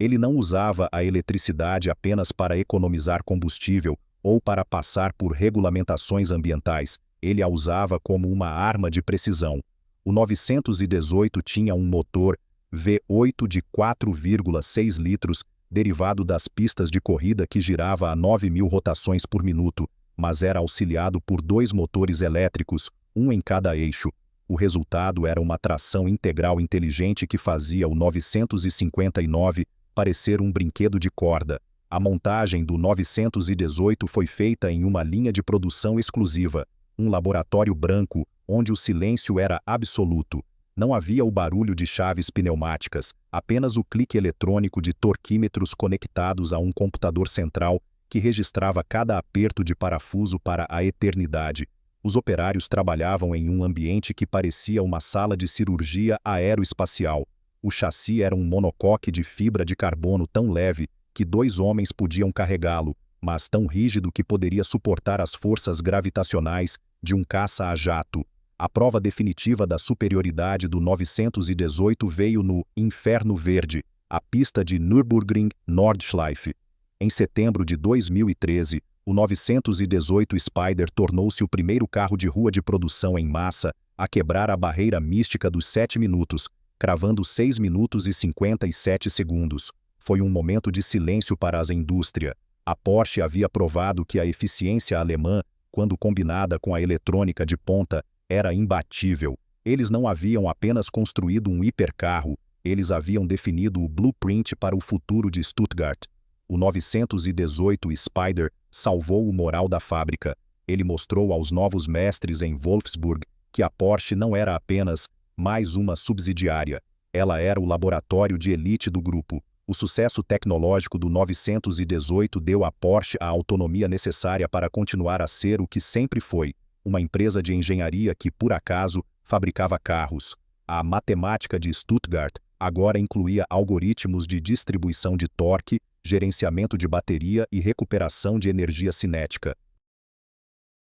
A: Ele não usava a eletricidade apenas para economizar combustível ou para passar por regulamentações ambientais, ele a usava como uma arma de precisão. O 918 tinha um motor V8 de 4,6 litros, derivado das pistas de corrida que girava a 9.000 rotações por minuto, mas era auxiliado por 2 motores elétricos, um em cada eixo. O resultado era uma tração integral inteligente que fazia o 959 parecer um brinquedo de corda. A montagem do 918 foi feita em uma linha de produção exclusiva, um laboratório branco, onde o silêncio era absoluto. Não havia o barulho de chaves pneumáticas, apenas o clique eletrônico de torquímetros conectados a um computador central que registrava cada aperto de parafuso para a eternidade. Os operários trabalhavam em um ambiente que parecia uma sala de cirurgia aeroespacial. O chassi era um monocoque de fibra de carbono tão leve que 2 homens podiam carregá-lo, mas tão rígido que poderia suportar as forças gravitacionais de um caça a jato. A prova definitiva da superioridade do 918 veio no Inferno Verde, a pista de Nürburgring Nordschleife. Em setembro de 2013, o 918 Spyder tornou-se o primeiro carro de rua de produção em massa a quebrar a barreira mística dos 7 minutos, cravando 6 minutos e 57 segundos. Foi um momento de silêncio para a indústria. A Porsche havia provado que a eficiência alemã, quando combinada com a eletrônica de ponta, era imbatível. Eles não haviam apenas construído um hipercarro, eles haviam definido o blueprint para o futuro de Stuttgart. O 918 Spyder salvou o moral da fábrica. Ele mostrou aos novos mestres em Wolfsburg que a Porsche não era apenas mais uma subsidiária. Ela era o laboratório de elite do grupo. O sucesso tecnológico do 918 deu à Porsche a autonomia necessária para continuar a ser o que sempre foi, uma empresa de engenharia que, por acaso, fabricava carros. A matemática de Stuttgart agora incluía algoritmos de distribuição de torque, gerenciamento de bateria e recuperação de energia cinética.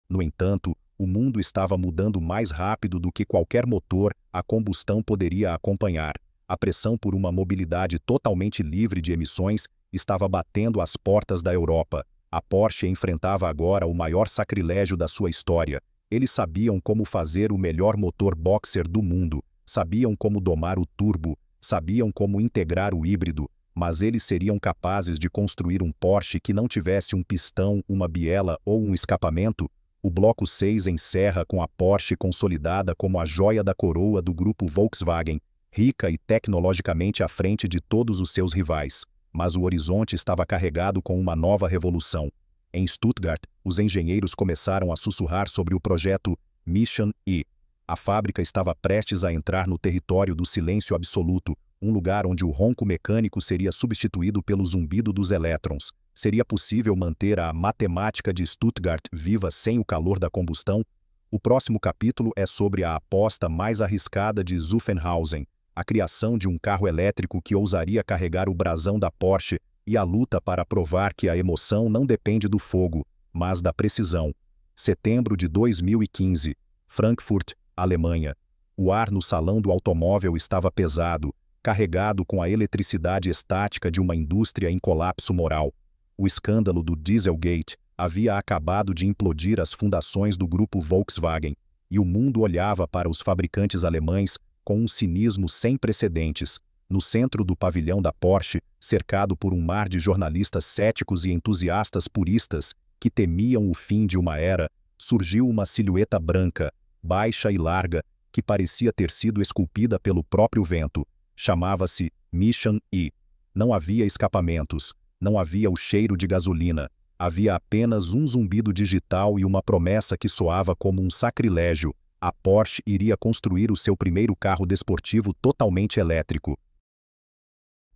A: No entanto, o mundo estava mudando mais rápido do que qualquer motor a combustão poderia acompanhar. A pressão por uma mobilidade totalmente livre de emissões estava batendo às portas da Europa. A Porsche enfrentava agora o maior sacrilégio da sua história. Eles sabiam como fazer o melhor motor boxer do mundo, sabiam como domar o turbo, sabiam como integrar o híbrido, mas eles seriam capazes de construir um Porsche que não tivesse um pistão, uma biela ou um escapamento? O Bloco 6 encerra com a Porsche consolidada como a joia da coroa do grupo Volkswagen, rica e tecnologicamente à frente de todos os seus rivais. Mas o horizonte estava carregado com uma nova revolução. Em Stuttgart, os engenheiros começaram a sussurrar sobre o projeto Mission E. A fábrica estava prestes a entrar no território do silêncio absoluto, um lugar onde o ronco mecânico seria substituído pelo zumbido dos elétrons. Seria possível manter a matemática de Stuttgart viva sem o calor da combustão? O próximo capítulo é sobre a aposta mais arriscada de Zuffenhausen, a criação de um carro elétrico que ousaria carregar o brasão da Porsche e a luta para provar que a emoção não depende do fogo, mas da precisão. Setembro de 2015, Frankfurt, Alemanha. O ar no salão do automóvel estava pesado, carregado com a eletricidade estática de uma indústria em colapso moral. O escândalo do Dieselgate havia acabado de implodir as fundações do grupo Volkswagen, e o mundo olhava para os fabricantes alemães com um cinismo sem precedentes. No centro do pavilhão da Porsche, cercado por um mar de jornalistas céticos e entusiastas puristas que temiam o fim de uma era, surgiu uma silhueta branca, baixa e larga, que parecia ter sido esculpida pelo próprio vento. Chamava-se Mission E. Não havia escapamentos, não havia o cheiro de gasolina, havia apenas um zumbido digital e uma promessa que soava como um sacrilégio: a Porsche iria construir o seu primeiro carro desportivo totalmente elétrico.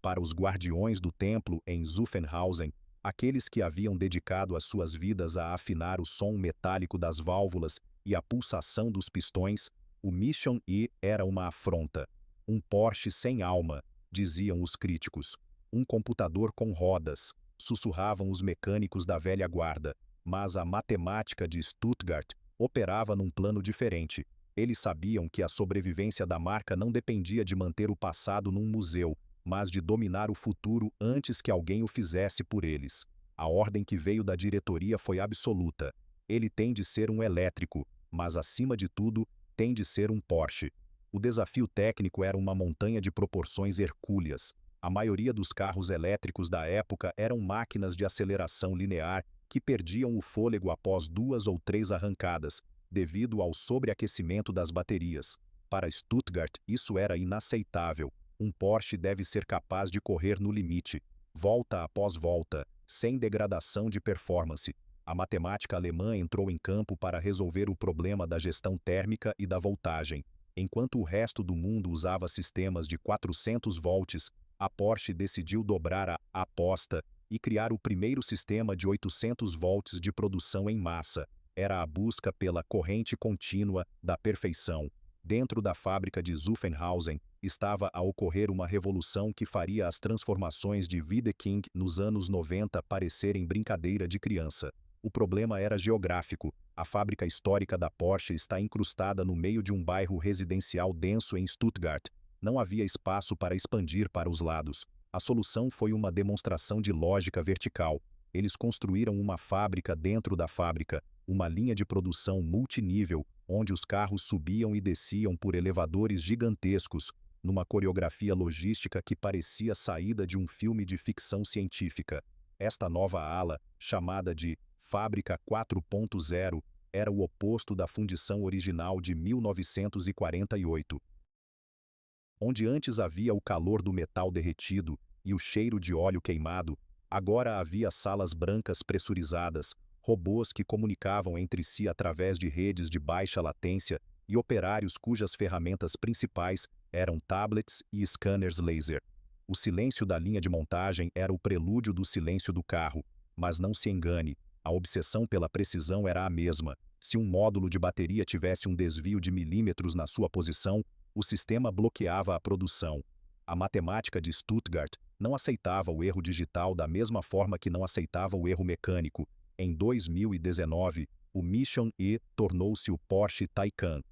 A: Para os guardiões do templo em Zuffenhausen, aqueles que haviam dedicado as suas vidas a afinar o som metálico das válvulas e a pulsação dos pistões, o Mission E era uma afronta. Um Porsche sem alma, diziam os críticos. Um computador com rodas, sussurravam os mecânicos da velha guarda. Mas a matemática de Stuttgart operava num plano diferente. Eles sabiam que a sobrevivência da marca não dependia de manter o passado num museu, mas de dominar o futuro antes que alguém o fizesse por eles. A ordem que veio da diretoria foi absoluta. Ele tem de ser um elétrico, mas acima de tudo, tem de ser um Porsche. O desafio técnico era uma montanha de proporções hercúleas. A maioria dos carros elétricos da época eram máquinas de aceleração linear que perdiam o fôlego após 2 ou 3 arrancadas, devido ao sobreaquecimento das baterias. Para Stuttgart, isso era inaceitável. Um Porsche deve ser capaz de correr no limite, volta após volta, sem degradação de performance. A matemática alemã entrou em campo para resolver o problema da gestão térmica e da voltagem. Enquanto o resto do mundo usava sistemas de 400 volts, a Porsche decidiu dobrar a aposta e criar o primeiro sistema de 800 volts de produção em massa. Era a busca pela corrente contínua da perfeição. Dentro da fábrica de Zuffenhausen, estava a ocorrer uma revolução que faria as transformações de Wiedeking nos anos 90 parecerem brincadeira de criança. O problema era geográfico. A fábrica histórica da Porsche está incrustada no meio de um bairro residencial denso em Stuttgart. Não havia espaço para expandir para os lados. A solução foi uma demonstração de lógica vertical. Eles construíram uma fábrica dentro da fábrica, uma linha de produção multinível, onde os carros subiam e desciam por elevadores gigantescos, numa coreografia logística que parecia saída de um filme de ficção científica. Esta nova ala, chamada de Fábrica 4.0, era o oposto da fundição original de 1948. Onde antes havia o calor do metal derretido e o cheiro de óleo queimado, agora havia salas brancas pressurizadas, robôs que comunicavam entre si através de redes de baixa latência e operários cujas ferramentas principais eram tablets e scanners laser. O silêncio da linha de montagem era o prelúdio do silêncio do carro, mas não se engane, a obsessão pela precisão era a mesma. Se um módulo de bateria tivesse um desvio de milímetros na sua posição, o sistema bloqueava a produção. A matemática de Stuttgart não aceitava o erro digital da mesma forma que não aceitava o erro mecânico. Em 2019, o Mission E tornou-se o Porsche Taycan.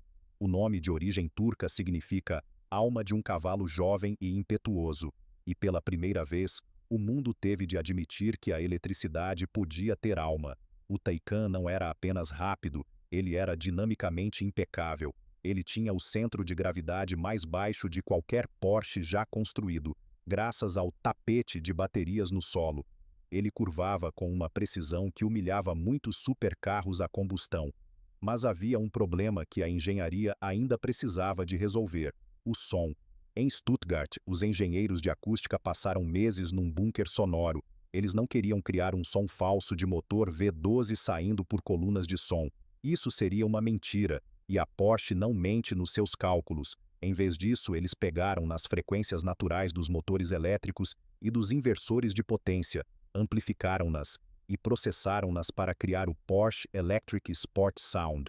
A: O nome de origem turca significa alma de um cavalo jovem e impetuoso. E pela primeira vez, o mundo teve de admitir que a eletricidade podia ter alma. O Taycan não era apenas rápido, ele era dinamicamente impecável. Ele tinha o centro de gravidade mais baixo de qualquer Porsche já construído, graças ao tapete de baterias no solo. Ele curvava com uma precisão que humilhava muitos supercarros a combustão. Mas havia um problema que a engenharia ainda precisava de resolver: o som. Em Stuttgart, os engenheiros de acústica passaram meses num bunker sonoro. Eles não queriam criar um som falso de motor V12 saindo por colunas de som. Isso seria uma mentira, e a Porsche não mente nos seus cálculos. Em vez disso, eles pegaram nas frequências naturais dos motores elétricos e dos inversores de potência, amplificaram-nas e processaram-nas para criar o Porsche Electric Sport Sound.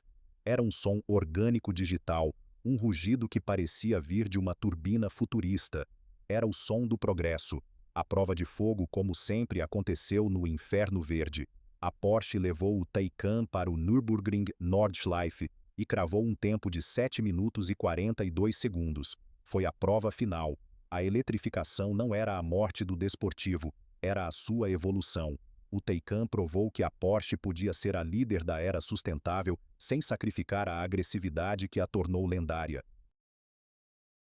A: Era um som orgânico digital, um rugido que parecia vir de uma turbina futurista. Era o som do progresso. A prova de fogo, como sempre, aconteceu no Inferno Verde. A Porsche levou o Taycan para o Nürburgring Nordschleife e cravou um tempo de 7 minutos e 42 segundos. Foi a prova final. A eletrificação não era a morte do desportivo, era a sua evolução. O Taycan provou que a Porsche podia ser a líder da era sustentável sem sacrificar a agressividade que a tornou lendária.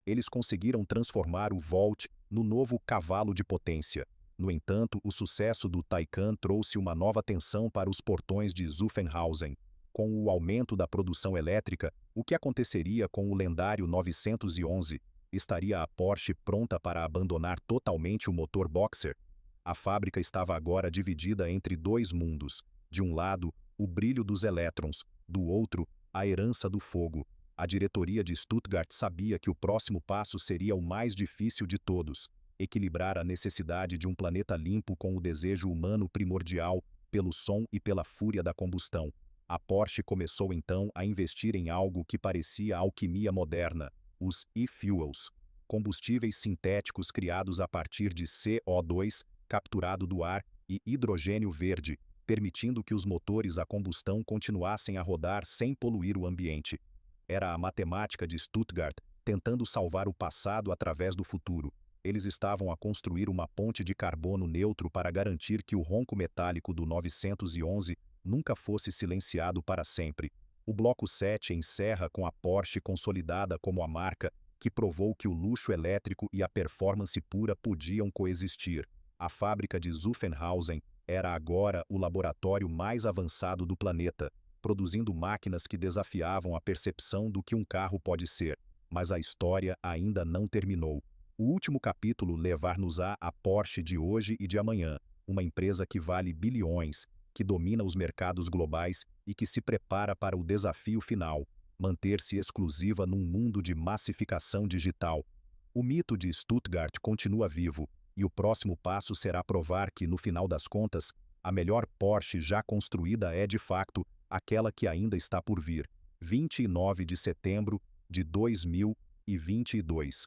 A: Eles conseguiram transformar o Volt no novo cavalo de potência. No entanto, o sucesso do Taycan trouxe uma nova tensão para os portões de Zuffenhausen. Com o aumento da produção elétrica, o que aconteceria com o lendário 911? Estaria a Porsche pronta para abandonar totalmente o motor boxer? A fábrica estava agora dividida entre dois mundos. De um lado, o brilho dos elétrons, do outro, a herança do fogo. A diretoria de Stuttgart sabia que o próximo passo seria o mais difícil de todos: equilibrar a necessidade de um planeta limpo com o desejo humano primordial pelo som e pela fúria da combustão. A Porsche começou então a investir em algo que parecia alquimia moderna: os e-fuels, combustíveis sintéticos criados a partir de CO2, capturado do ar, e hidrogênio verde, permitindo que os motores a combustão continuassem a rodar sem poluir o ambiente. Era a matemática de Stuttgart tentando salvar o passado através do futuro. Eles estavam a construir uma ponte de carbono neutro para garantir que o ronco metálico do 911 nunca fosse silenciado para sempre. O Bloco 7 encerra com a Porsche consolidada como a marca que provou que o luxo elétrico e a performance pura podiam coexistir. A fábrica de Zuffenhausen era agora o laboratório mais avançado do planeta, produzindo máquinas que desafiavam a percepção do que um carro pode ser. Mas a história ainda não terminou. O último capítulo levar-nos-á à Porsche de hoje e de amanhã, uma empresa que vale bilhões, que domina os mercados globais e que se prepara para o desafio final: manter-se exclusiva num mundo de massificação digital. O mito de Stuttgart continua vivo, e o próximo passo será provar que, no final das contas, a melhor Porsche já construída é, de facto, aquela que ainda está por vir. 29 de setembro de 2022.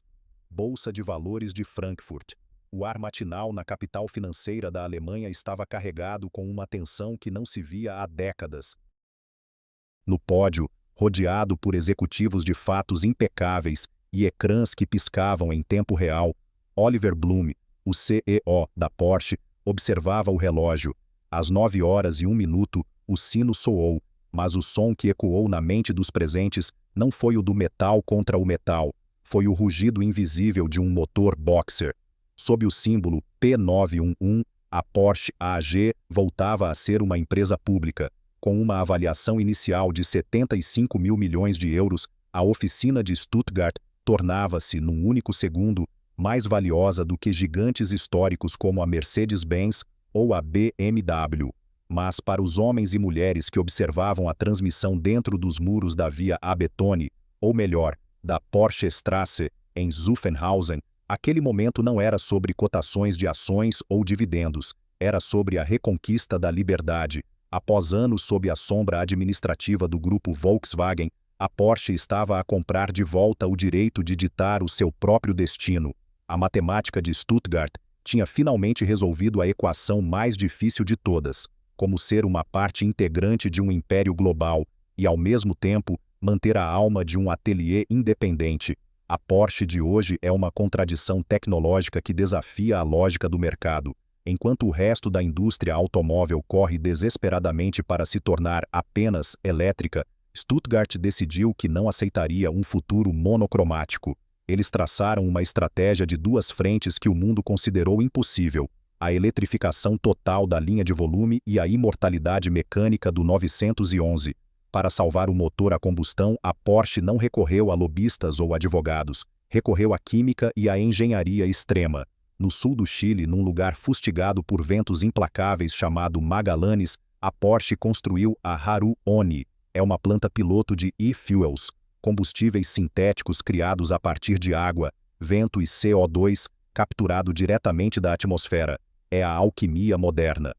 A: Bolsa de Valores de Frankfurt. O ar matinal na capital financeira da Alemanha estava carregado com uma tensão que não se via há décadas. No pódio, rodeado por executivos de fatos impecáveis e ecrãs que piscavam em tempo real, Oliver Blume, o CEO da Porsche, observava o relógio. Às 9h01, o sino soou, mas o som que ecoou na mente dos presentes não foi o do metal contra o metal, foi o rugido invisível de um motor boxer. Sob o símbolo P911, a Porsche AG voltava a ser uma empresa pública. Com uma avaliação inicial de 75 mil milhões de euros, a oficina de Stuttgart tornava-se, num único segundo, mais valiosa do que gigantes históricos como a Mercedes-Benz ou a BMW. Mas para os homens e mulheres que observavam a transmissão dentro dos muros da Via Abetone, ou melhor, da Porsche Straße, em Zuffenhausen, aquele momento não era sobre cotações de ações ou dividendos, era sobre a reconquista da liberdade. Após anos sob a sombra administrativa do grupo Volkswagen, a Porsche estava a comprar de volta o direito de ditar o seu próprio destino. A matemática de Stuttgart tinha finalmente resolvido a equação mais difícil de todas: como ser uma parte integrante de um império global e, ao mesmo tempo, manter a alma de um ateliê independente. A Porsche de hoje é uma contradição tecnológica que desafia a lógica do mercado. Enquanto o resto da indústria automóvel corre desesperadamente para se tornar apenas elétrica, Stuttgart decidiu que não aceitaria um futuro monocromático. Eles traçaram uma estratégia de duas frentes que o mundo considerou impossível: a eletrificação total da linha de volume e a imortalidade mecânica do 911. Para salvar o motor a combustão, a Porsche não recorreu a lobistas ou advogados, recorreu à química e à engenharia extrema. No sul do Chile, num lugar fustigado por ventos implacáveis chamado Magallanes, a Porsche construiu a Haru Oni. É uma planta piloto de e-fuels, combustíveis sintéticos criados a partir de água, vento e CO2, capturado diretamente da atmosfera. É a alquimia moderna.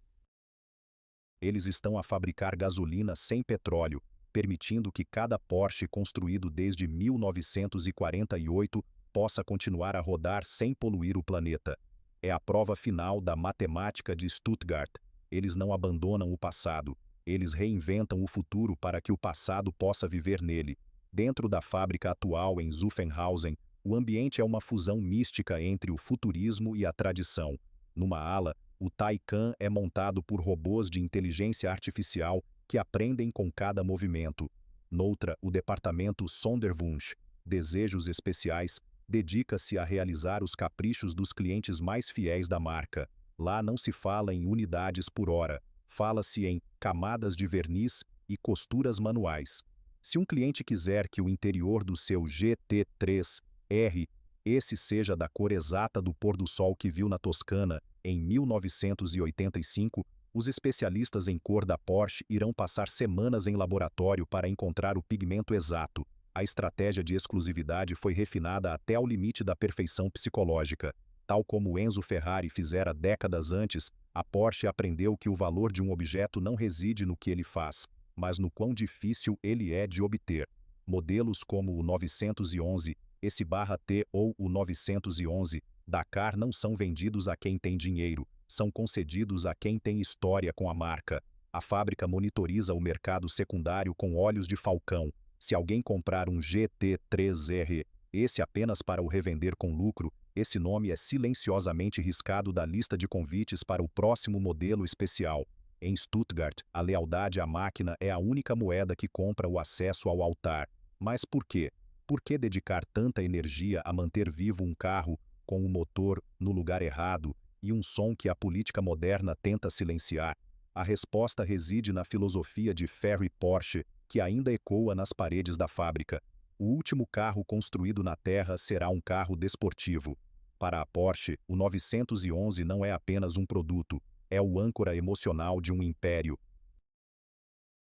A: Eles estão a fabricar gasolina sem petróleo, permitindo que cada Porsche construído desde 1948 possa continuar a rodar sem poluir o planeta. É a prova final da matemática de Stuttgart. Eles não abandonam o passado. Eles reinventam o futuro para que o passado possa viver nele. Dentro da fábrica atual em Zuffenhausen, o ambiente é uma fusão mística entre o futurismo e a tradição. Numa ala, o Taycan é montado por robôs de inteligência artificial que aprendem com cada movimento. Noutra, o departamento Sonderwunsch, Desejos Especiais, dedica-se a realizar os caprichos dos clientes mais fiéis da marca. Lá não se fala em unidades por hora, fala-se em camadas de verniz e costuras manuais. Se um cliente quiser que o interior do seu GT3R esse seja da cor exata do pôr do sol que viu na Toscana em 1985, os especialistas em cor da Porsche irão passar semanas em laboratório para encontrar o pigmento exato. A estratégia de exclusividade foi refinada até ao limite da perfeição psicológica. Tal como Enzo Ferrari fizera décadas antes, a Porsche aprendeu que o valor de um objeto não reside no que ele faz, mas no quão difícil ele é de obter. Modelos como o 911, esse/T ou o 911 Dakar não são vendidos a quem tem dinheiro, são concedidos a quem tem história com a marca. A fábrica monitoriza o mercado secundário com olhos de falcão. Se alguém comprar um GT3R, esse apenas para o revender com lucro, esse nome é silenciosamente riscado da lista de convites para o próximo modelo especial. Em Stuttgart, a lealdade à máquina é a única moeda que compra o acesso ao altar. Mas por quê? Por que dedicar tanta energia a manter vivo um carro com o motor no lugar errado e um som que a política moderna tenta silenciar? A resposta reside na filosofia de Ferry Porsche, que ainda ecoa nas paredes da fábrica. O último carro construído na Terra será um carro desportivo. Para a Porsche, o 911 não é apenas um produto, é o âncora emocional de um império.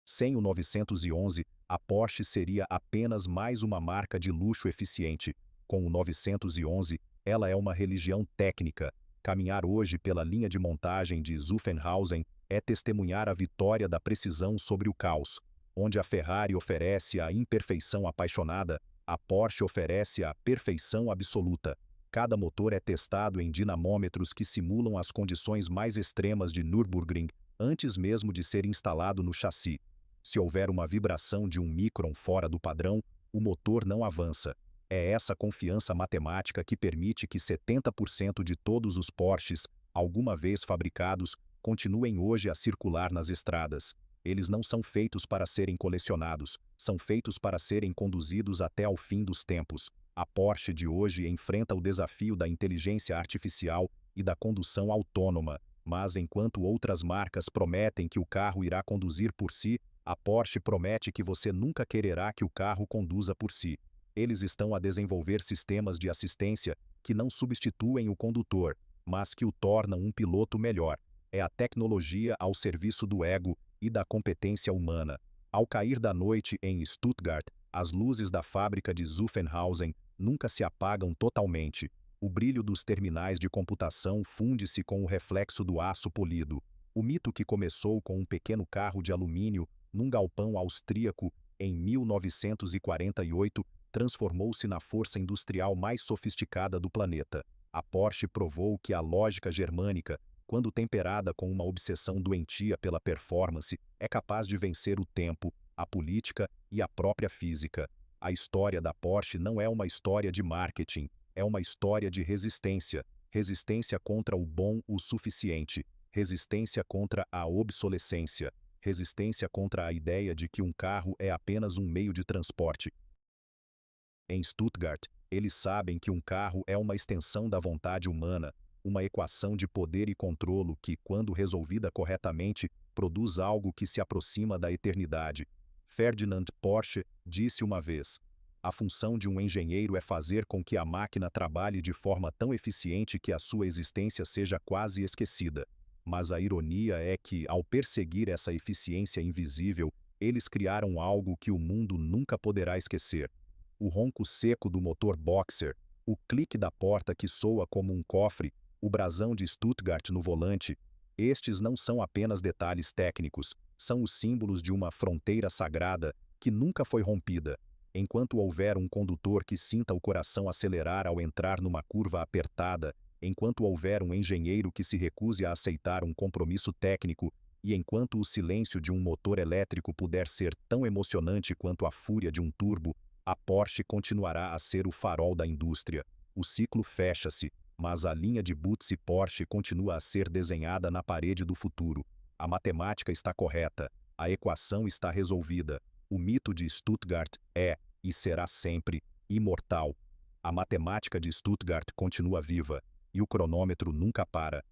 A: Sem o 911, a Porsche seria apenas mais uma marca de luxo eficiente. Com o 911, ela é uma religião técnica. Caminhar hoje pela linha de montagem de Zuffenhausen é testemunhar a vitória da precisão sobre o caos. Onde a Ferrari oferece a imperfeição apaixonada, a Porsche oferece a perfeição absoluta. Cada motor é testado em dinamômetros que simulam as condições mais extremas de Nürburgring, antes mesmo de ser instalado no chassi. Se houver uma vibração de 1 micron fora do padrão, o motor não avança. É essa confiança matemática que permite que 70% de todos os Porsches, alguma vez fabricados, continuem hoje a circular nas estradas. Eles não são feitos para serem colecionados, são feitos para serem conduzidos até ao fim dos tempos. A Porsche de hoje enfrenta o desafio da inteligência artificial e da condução autônoma, mas enquanto outras marcas prometem que o carro irá conduzir por si, a Porsche promete que você nunca quererá que o carro conduza por si. Eles estão a desenvolver sistemas de assistência que não substituem o condutor, mas que o tornam um piloto melhor. É a tecnologia ao serviço do ego e da competência humana. Ao cair da noite em Stuttgart, as luzes da fábrica de Zuffenhausen nunca se apagam totalmente. O brilho dos terminais de computação funde-se com o reflexo do aço polido. O mito que começou com um pequeno carro de alumínio num galpão austríaco em 1948 transformou-se na força industrial mais sofisticada do planeta. A Porsche provou que a lógica germânica, quando temperada com uma obsessão doentia pela performance, é capaz de vencer o tempo, a política e a própria física. A história da Porsche não é uma história de marketing, é uma história de resistência. Resistência contra o bom o suficiente, resistência contra a obsolescência, resistência contra a ideia de que um carro é apenas um meio de transporte. Em Stuttgart, eles sabem que um carro é uma extensão da vontade humana, uma equação de poder e controlo que, quando resolvida corretamente, produz algo que se aproxima da eternidade. Ferdinand Porsche disse uma vez: a função de um engenheiro é fazer com que a máquina trabalhe de forma tão eficiente que a sua existência seja quase esquecida. Mas a ironia é que, ao perseguir essa eficiência invisível, eles criaram algo que o mundo nunca poderá esquecer. O ronco seco do motor boxer, o clique da porta que soa como um cofre, o brasão de Stuttgart no volante, estes não são apenas detalhes técnicos, são os símbolos de uma fronteira sagrada que nunca foi rompida. Enquanto houver um condutor que sinta o coração acelerar ao entrar numa curva apertada, Enquanto houver um engenheiro que se recuse a aceitar um compromisso técnico, e enquanto o silêncio de um motor elétrico puder ser tão emocionante quanto a fúria de um turbo, a Porsche continuará a ser o farol da indústria. O ciclo fecha-se, mas a linha de Butzi Porsche continua a ser desenhada na parede do futuro. A matemática está correta, a equação está resolvida. O mito de Stuttgart é, e será sempre, imortal. A matemática de Stuttgart continua viva, e o cronômetro nunca para.